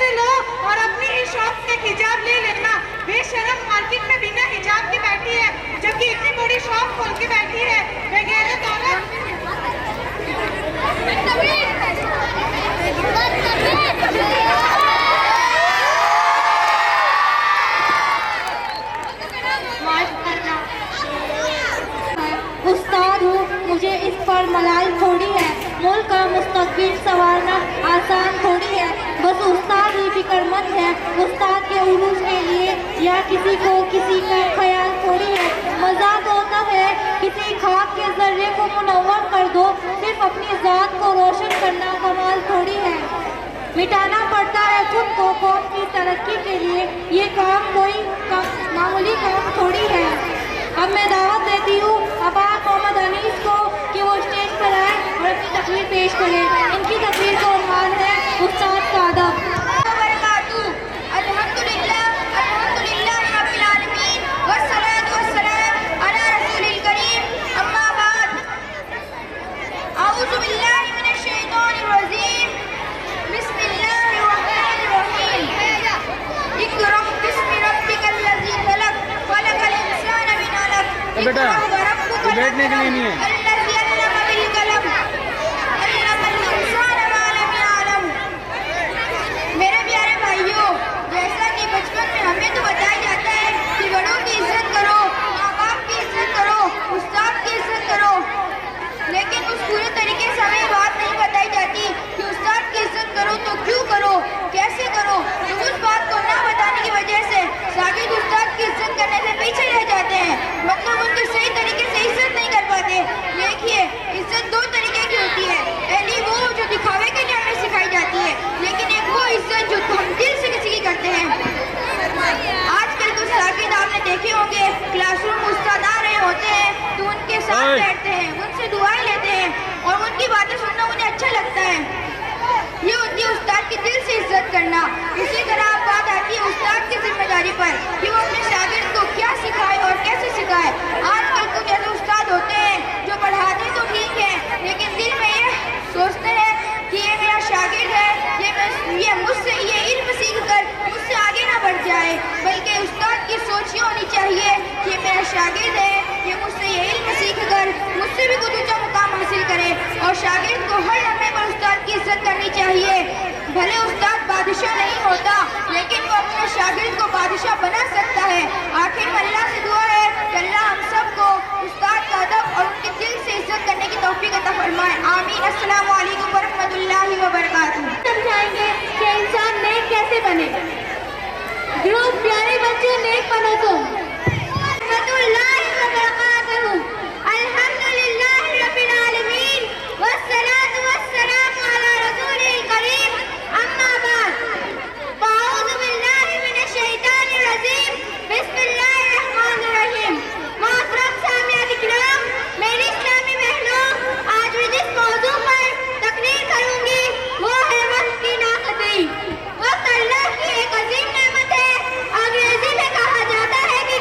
से लो और अपनी ही शौक से हिजाब ले लेना। बेशरम मार्केट में बिना हिजाब के बैठी है, जबकि इतनी बड़ी शॉप खोल के बैठी है। बेगैरत औरत। उस्ताद हूँ, मुझे इस पर मलाल थोड़ी है। मुल्क का मुस्तकबिल संवारना आसान थोड़ी है, बस उस्ताद ही फिक्रमंद है। उस्ताद के उरूज के लिए या किसी को किसी का ख्याल थोड़ी है। मजाक होता है किसी खाक के जर्रे को मुनव्वर कर दो, सिर्फ अपनी ज़ात को रोशन करना कमाल थोड़ी है। मिटाना पड़ता है खुद को कौम की तरक्की के लिए, ये काम कोई मामूली काम थोड़ी है। अब मैं दावत देती हूँ अपार मोहम्मद अनीस को कि वो स्टेज पर आए और अपनी तकरीर पेश करें। इनकी तकरीर का उन्वान है उस्ताद का अदब। अल्हम्दुलिल्लाह रब्बिल आलमीन वस्सलातु वस्सलाम अला रसूलिल करीम, अम्मा बाद। अऊज़ु बिल्लाहि मिनश शैतानिर रजीम, बिस्मिल्लाहिर रहमानिर रहीम। इक़रा बिस्मि रब्बिकल लज़ी खलक़, खलक़ल इंसाना मिन अलक़। बेटा ये बैठने के लिए नहीं है। अल्लज़ी अल्लमा बिल कलम, अल्लमल इंसाना मा लम यअलम। मेरे प्यारे भाइयों, जैसा कि बचपन में हमें तो बताया जाता है कि बड़ों की इज्जत करो, माँ बाप की इज्जत करो, उस्ताद की इज्जत करो, लेकिन उस पूरे तरीके से हमें बात नहीं बताई जाती कि उस्ताद की इज्जत करो तो क्यों करो, कैसे करो। तो उस बात को ना बताने की वजह से शागिर्द उस्ताद की इज्जत करने से पीछे रह जाते हैं, मतलब उनकी सही तरीके से इज्जत नहीं कर पाते। देखिए, इज्जत दो तरीके की होती है। पहली वो जो दिखावे के लिए हमें सिखाई जाती है, लेकिन एक वो इज्जत जो हम दिल से किसी की करते हैं। आजकल कुछ शागिर्द आपने देखे होंगे, क्लासरूम में उस्ताद आ रहे होते हैं तो उनके साथ बैठते हैं, उनसे दुआएं लेते हैं और उनकी बातें सुनना उन्हें अच्छा लगता है। ये होती है उस्ताद की दिल से इज्जत करना। इसी तरह अब बात आती है उस्ताद की जिम्मेदारी पर कि वो अपने शागिर्द को क्या सिखाए और कैसे सिखाए। आजकल तो जैसे उस्ताद होते हैं जो पढ़ाते तो ठीक है, लेकिन दिल में ये सोचते हैं कि ये मेरा शागिर्द है, ये मुझसे ये इल्म सीख कर मुझसे आगे ना बढ़ जाए, बल्कि उस्ताद की सोच ये होनी चाहिए कि मेरा शागिर्द है, ये मुझसे ये इल्म सीख कर मुझसे भी कुछ ऊंचा मुकाम हासिल करे। और शागिर्द को हर लम्हे पर उस्ताद की इज्जत करनी चाहिए। भले उस्ताद बादशाह नहीं होता, लेकिन वो अपने शागिर्द को बादशाह बना सकता है। आखिर में अल्लाह से दुआ है कि अल्लाह हम सबको उस्ताद का अदब और उनके दिल से इज्जत करने की तौफीक अता फरमाए। आमीन। अस्सलामु अलैकुम वरहमतुल्लाहि वबरकातुहू। समझाएंगे कि इंसान नेक कैसे बने। ग्रुप प्यारे बच्चे, नेक बनो तुम। रहमतुल्लाहि वबरकातुहू। अल्हम्दुलिल्लाहि रब्बिल आलमीन वस्सलातु वस्सलामु अला रसूलिल करीम, अम्मा बाद। अऊज़ु बिल्लाहि मिनश शैतानिर रजीम, बिस्मिल्लाहिर रहमानिर रहीम। मोहतरम सामियान इकराम, मेरी इस्लामी बहनों, आज मैं जिस मौजू पर तकरीर करूंगी वो है वक्त की नाकदरी। वक्त अल्लाह की एक अजीम नेमत है। अंग्रेजी में कहा जाता है कि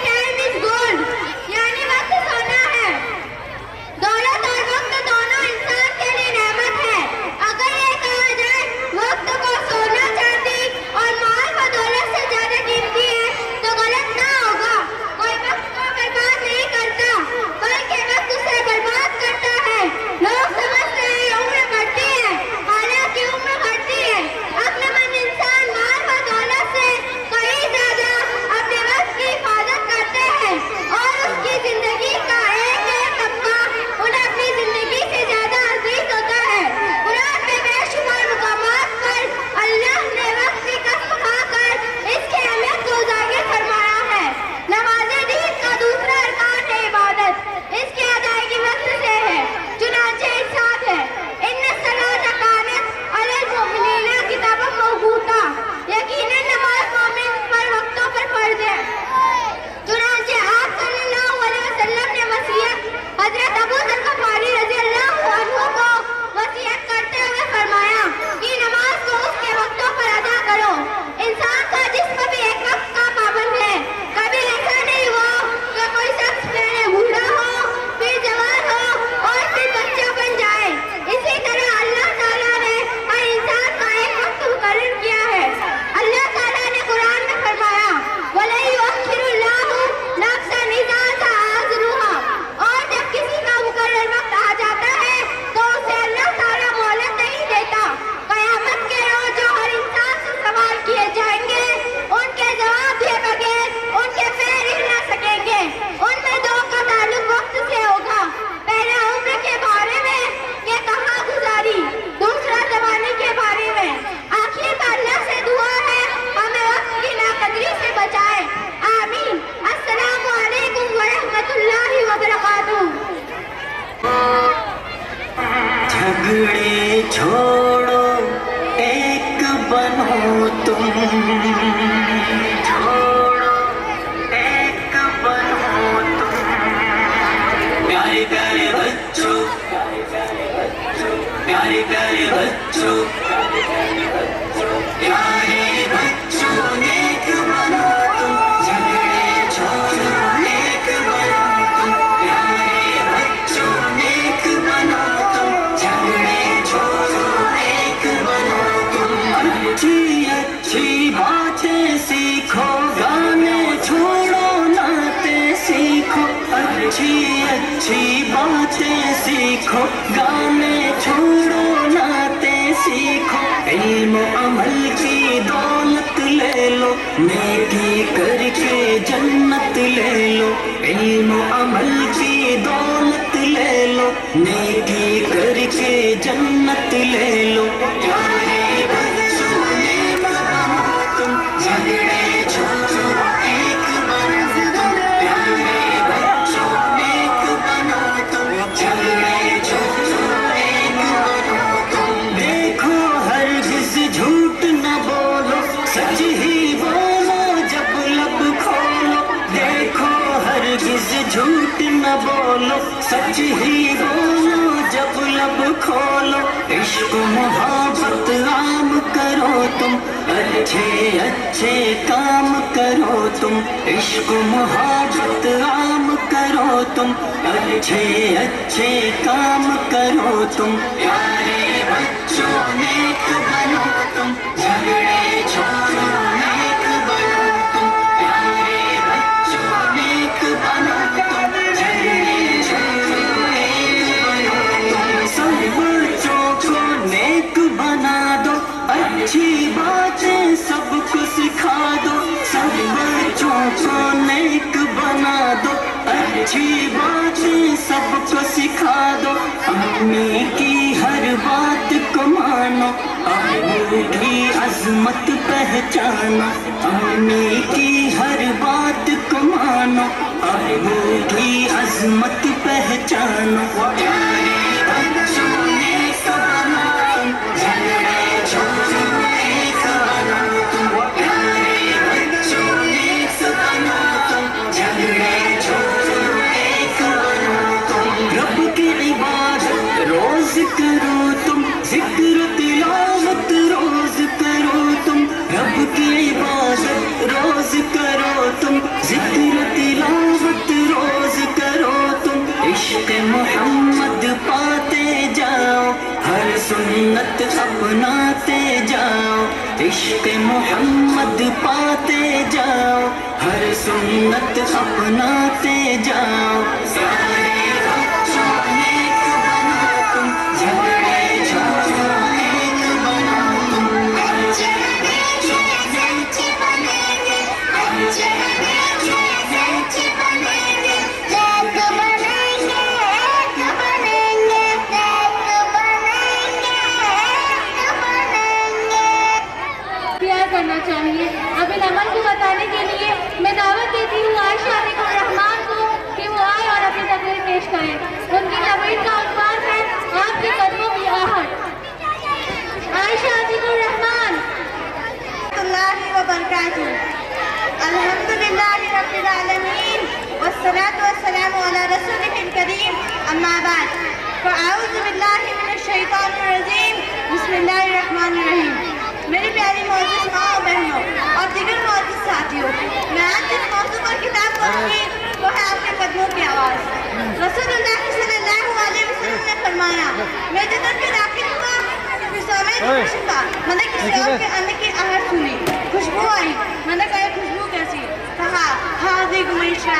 बनो तुम, छोड़ो एक बनो तुम। प्यारे प्यारे बच्चों, प्यारे प्यारे बच्चों, प्यारे बच्चों नेक बनो तुम, झगड़े छोड़ो नेक बनो तुम। प्यारे बच्चों नेक बनो तुम, झगड़े छोड़ो नेक बनो तुम। अच्छी अच्छी बातें सीखो, गाने छोड़ो नाते सीखो। अच्छी अच्छी बातें सीखो, गाने छोड़ो नाते सीखो। इल्म अमल की दौलत ले लो, नेकी करके जन्नत ले लो। इल्म अमल की दौलत ले लो, नेकी करके जन्नत ले लो। प्यारे बच्चों नेक बनो तुम, झगड़े छोड़ो एक बनो तुम। प्यारे बच्चों नेक बनो तुम, झगड़े छोड़ो एक बनो तुम। देखो हरगिज़ झूठ न बोलो, सच ही बोलो जब लब खोलो। देखो हरगिज़ झूठ न बोलो, सच ही बोलो जब लब खोलो। इश्क मोहब्बत आम करो तुम, अच्छे अच्छे काम करो तुम। इश्क मोहब्बत आम करो तुम, अच्छे अच्छे काम करो तुम। प्यारे बच्चों नेक बनो तुम, झगड़े छोड़ो नेक बनो तुम। प्यारे बच्चों नेक बनो तुम, झगड़े छोड़ो नेक बनो तुम। सब बच्चों को नेक बना दो, अच्छी बातें सबको सिखा दो। सब बच्चों को नेक बना दो, अच्छी बातें सबको सिखा दो। अम्मी की हर बात को मानो, अब्बू की अजमत पहचानो। अम्मी की हर बात को मानो, अब्बू की अजमत पहचानो। प्यारे बच्चों नेक बनो तुम, झगड़े छोड़ो एक बनो तुम। प्यारे बच्चों नेक बनो तुम, झगड़े छोड़ो एक बनो तुम। रब की इबादत रोज करो तुम, जिक्र तिलावत रोज करो तुम। रब की इबादत रोज करो तुम, जिक्र तिलावत रोज करो तुम। इश्क मोहम्मद पाते जाओ, हर सुन्नत अपनाते जाओ। इश्क मोहम्मद पाते जाओ, हर सुन्नत अपनाते जाओ। सारे बच्चों नेक बनो तुम, झगड़े छोड़ो नेक बनो तुम। अच्छे बनेंगे सच्चे बनेंगे, अच्छे बनेंगे सच्चे बनेंगे। नेक बनेंगे एक बनेंगे, नेक बनेंगे एक बनेंगे। प्यार करना चाहिए। अब इन अमल को बताने के लिए मैं दावत देती हूँ आयशा अतिकुर रहमान को कि वो आए और अपनी तकरीर पेश करें। उनकी तकरीर का उन्वान है आपके कदमों की आहट। आयशा अतिकुर रहमान। अल्हम्दुलिल्लाहि रब्बिल आलमीन वस्सलातु वस्सलामु अला रसूलिहिल करीम, अम्मा बाद। फ़अऊज़ु बिल्लाहि मिनश शैतानिर रजीम, बिस्मिल्लाहिर रहमानिर रहीम। मेरी प्यारी मौजूद माँ बहनों और दिगर मौजूद साथियों, मैं आज जिस मौजूद पर किताब पढ़ूंगी वो है आपके कदमों की आवाज़। रसूलुल्लाह सल्लल्लाहु अलैहि वसल्लम ने फरमाया, मैं जन्नत में दाखिल हुआ, मैंने किसी और के आने की आहट सुनी, खुशबू आई। मैंने कहा खुशबू कैसी? कहा हाज़ी गुमैशा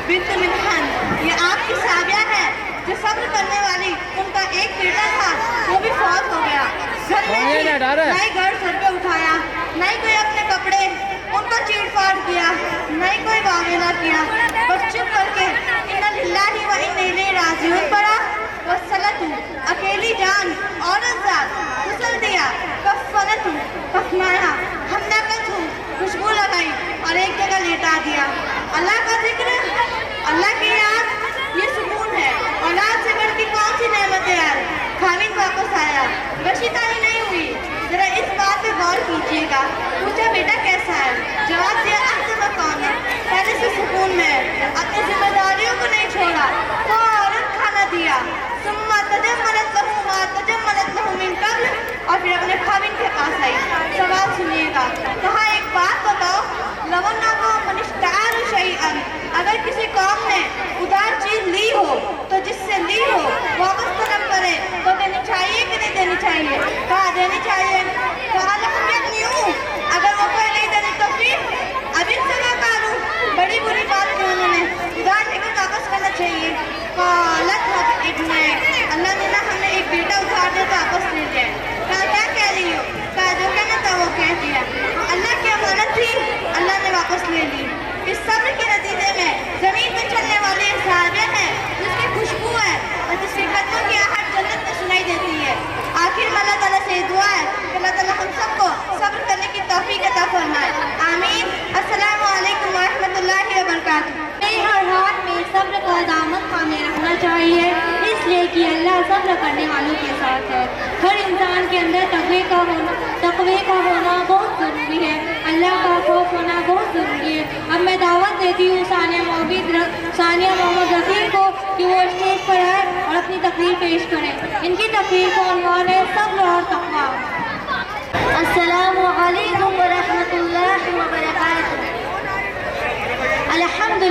बिन्त मिल्हन, ये आपकी साबिया है जो सब्र करने वाली। उनका एक बेटा था, वो भी फौत हो गया। घर में नहीं घर सर पे उठाया, नहीं कोई अपने कपड़े उनको चीड़ फाड़ किया, नहीं कोई वावेला किया, बस चुप करके इन्ना लिल्लाहि व इन्ना इलैहि राजिऊन पड़ा। वसलतु अकेली जान औरत जात गुस्ल दिया, कफनतु कफनाया, हमनाकतु खुशबू लगाई और एक जगह लेटा दिया। अल्लाह का जिक्र, अल्लाह की याद, ये सुकून है। औलाद से बढ़ के कौन सी नेमत है यार। खामिद वापस आया, बशिता ही नहीं हुई। जरा इस बात पे गौर कीजिएगा। گا۔ پوچھا بیٹا کیسا ہے؟ جواب دیا احسن کون ہے، پہلے سے سکون میں ہے، اپنی ذمہ داریوں کو نہیں چھوڑا، فوراً کھانا دیا، ثم تجملت له ما تجملت له من قبل، اور پھر اپنے خاوند کے پاس آئی۔ سوال سنیے گا، کہا ایک بات بتاؤ، لو انہ من اشتعال شیئا، اگر کسی قوم نے ادار چیز لی ہو تو جس سے لی ہو واپس طلب کرے تو دینی چاہیے کہ نہیں دینی چاہیے؟ کہا دینی چاہیے۔ کہا لہم یغنیوں، اگر وہ کوئی نہیں دینی تو پھر ابھی سے نہ کاروں، بڑی بری بات کی انہوں نے، ادار لے کر واپس کرنا چاہیے۔ قالت حق ابن، اللہ نے ہم نے ایک بیٹا ادھار دے تو واپس لے جائے۔ کہا کیا کہہ رہی ہو؟ کہا جو کہنا تھا وہ کہہ دیا، اللہ کی امانت تھی، اللہ نے واپس لے لی۔ اس صبر کے نتیجے میں زمین پہ چلنے والی صحابہ ہیں جس کی خوشبو ہے اور جس کے قدموں کی آہٹ جنت میں سنائی دیتی ہے۔ آخر میں اللہ تعالیٰ سے دعا ہے کہ اللہ تعالیٰ ہم سب کو صبر کرنے کی توفیق عطا فرمائے، آمین۔ السلام علیکم ورحمۃ اللہ وبرکاتہ۔ ہر حال میں صبر کا دامن تھامے رکھنا چاہیے، اس لیے کہ اللہ صبر کرنے والوں کے ساتھ ہے۔ ہر انسان کے اندر تقوی کا ہونا بہت ضروری ہے، اللہ کا خوف ہونا بہت ضروری ہے۔ اب میں دعوت دیتی ہوں ثانیہ محمد رفیق کو کہ وہ اسٹیج پر آئے اور اپنی تقریر پیش کریں۔ ان کی تقریر کا عنوان ہے صبر اور تقویٰ۔ السلام علیکم ورحمۃ اللہ وبرکاتہ۔ الحمد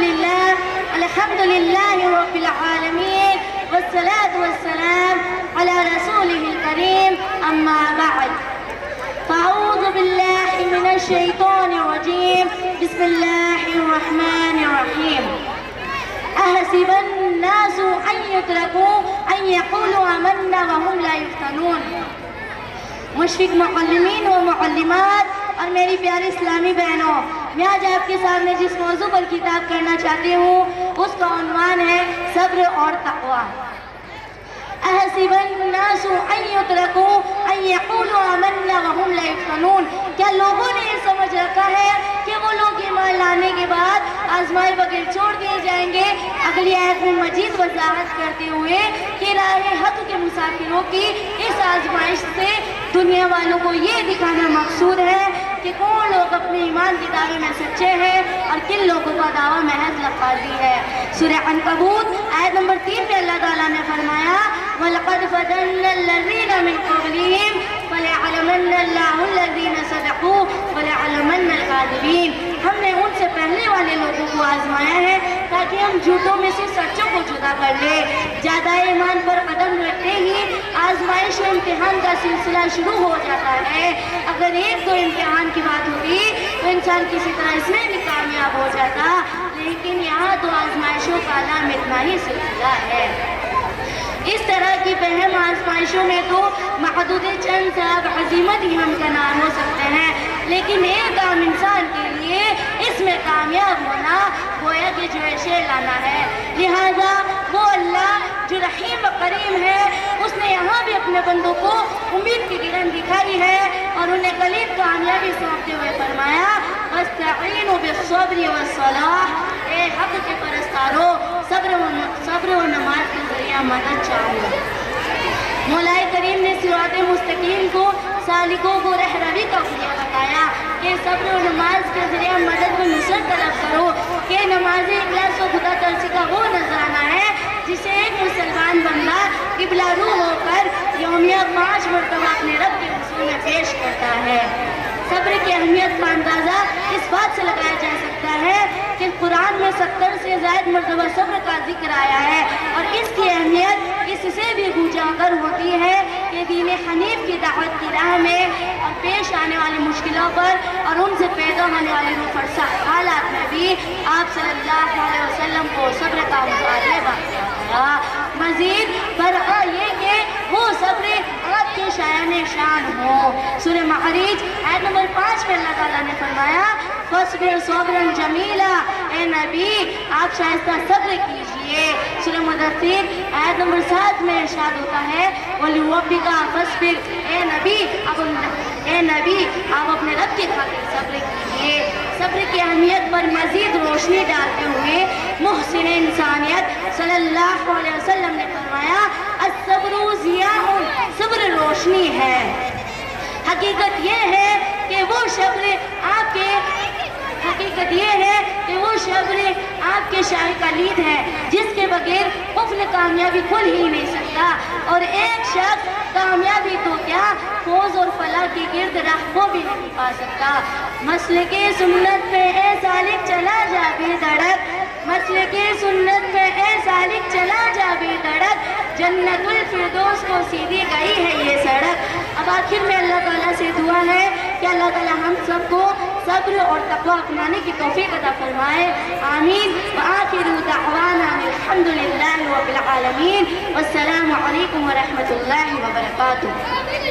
للہ رب العالمین والصلاة والسلام على رسوله الكريم اما بعد فاعوذ باللہ من الشیطان الرجیم بسم اللہ الرحمن الرحیم احسب الناس ان يتركوا ان يقولوا آمنا وهم لا يفتنون۔ مشفق معلمین و معلمات اور میری پیاری اسلامی بہنوں، میں آج آپ کے سامنے جس موضوع پر خطاب کرنا چاہتی ہوں اس کا عنوان ہے صبر اور تقویٰ۔ احسب الناس ان يتركوا ان يقولوا آمنا وهم لا يفتنون، کیا لوگوں نے یہ سمجھ رکھا ہے کہ وہ لوگ ایمان لانے کے بعد آزمائے بغیر چھوڑ دیے جائیں گے؟ اگلی آیت میں مزید وضاحت کرتے ہوئے کہ راہ حق کے مسافروں کی اس آزمائش سے دنیا والوں کو یہ دکھانا مقصود ہے کہ کون لوگ اپنے ایمان کے دعوے میں سچے ہیں اور کن لوگوں کا دعویٰ محض لفاظی ہے۔ سورہ عنکبوت آیت نمبر 3 پہ اللہ تعالیٰ نے فرمایا وَلَقَدْ فَتَنَّا الَّذِينَ مِن قَبْلِهِمْ فَلَيَعْلَمَنَّ اللَّهُ الَّذِينَ صَدَقُوا وَلَيَعْلَمَنَّ الْكَاذِبِينَ۔ ہم نے ان سے پہلے والے لوگوں کو آزمایا ہے تاکہ ہم جھوٹوں میں سے سچوں کو جدا کر لیں۔ زیادہ ایمان پر قدم رکھتے ہی آزمائش و امتحان کا سلسلہ شروع ہو جاتا ہے۔ اگر ایک دو امتحان کی بات ہوتی تو انسان کسی طرح اس میں بھی کامیاب ہو جاتا، لیکن یہاں تو آزمائشوں کا نام اتنا ہی سلسلہ ہے۔ اس طرح کی بہم آزمائشوں میں تو محدود چند صاحب عظیمت ہی ہم کا نام ہو سکتے ہیں، لیکن ایک عام انسان کے لیے اس میں کامیاب ہونا گویا کہ جو ہے شے لانا ہے۔ لہذا وہ اللہ جو رحیم و کریم ہے اس نے یہاں بھی اپنے بندوں کو امید کی کرن دکھائی ہے اور انہیں قلیب کامیابی سونپتے ہوئے فرمایا وَاسْتَعِينُوا بِالصَّبْرِ وَالصَّلَاةِ، اے حق کے پرستارو صبر و نماز کے ذریعہ مدد چاہو۔ مولا کریم نے صراط مستقیم کو سالکوں کو رہنمائی کا ذریعہ بتایا کہ صبر و نماز کے ذریعہ مدد و نصرت طلب کرو کہ نماز اخلاص و خدا ترسی کا وہ نذرانہ ہے جسے ایک مسلمان بندہ قبلہ رو ہو کر یومیہ 5 مرتبہ اپنے رب کے حضور میں پیش کرتا ہے۔ صبر کی اہمیت کا اندازہ اس بات سے لگایا جا سکتا ہے کہ قرآن میں 70 سے زائد مرتبہ صبر کا ذکر آیا ہے اور اس کی اہمیت اس سے بھی اجاگر ہوتی ہے کہ دین حنیف کی دعوت کی راہ میں اور پیش آنے والی مشکلوں پر اور ان سے پیدا ہونے والے روفرسا حالات میں بھی آپ صلی اللہ علیہ وسلم کو صبر کا مطالبہ کیا۔ مزید برآں یہ کہ وہ صبر آپ کے شایان شان ہو۔ سورہ معارج آیت نمبر 5 میں اللہ تعالیٰ نے فرمایا فَاصْبِرْ صَبْرًا جَمِيلًا، اے نبی آپ شائستہ صبر کیجئے۔ سورہ مدثر آیت نمبر 7 میں ارشاد ہوتا ہے وَلِرَبِّكَ فَاصْبِرْ، اے نبی آپ اپنے رب کی خاطر صبر کیجئے۔ صبر کی اہمیت پر مزید روشنی ڈالتے ہوئے محسن انسانیت صلی اللہ علیہ وسلم نے فرمایا الصبر ضیاء، صبر روشنی ہے۔ حقیقت یہ ہے کہ وہ برکت یہ ہے کہ وہ شبر آپ کے شاہ کلید ہے جس کے بغیر قفل کامیابی کھل ہی نہیں سکتا. اور ایک شخص کامیابی تو کیا فوز اور فلاح کی گرد راہ کو بھی نہیں پا سکتا. مسلک سنت پہ اے سالک چلا جا بے دھڑک, مسلک سنت پہ اے سالک چلا جا بے دھڑک, جنت الفردوس کو سیدھی گئی ہے یہ سڑک. اب آخر میں اللہ تعالیٰ سے دعا ہے کہ اللہ تعالیٰ ہم سب کو صبر اور تقوی اپنانے کی توفیق عطا فرمائے. آمین. وآخر دعوانا الحمدللہ رب العالمین. والسلام علیکم ورحمۃ اللہ وبرکاتہ.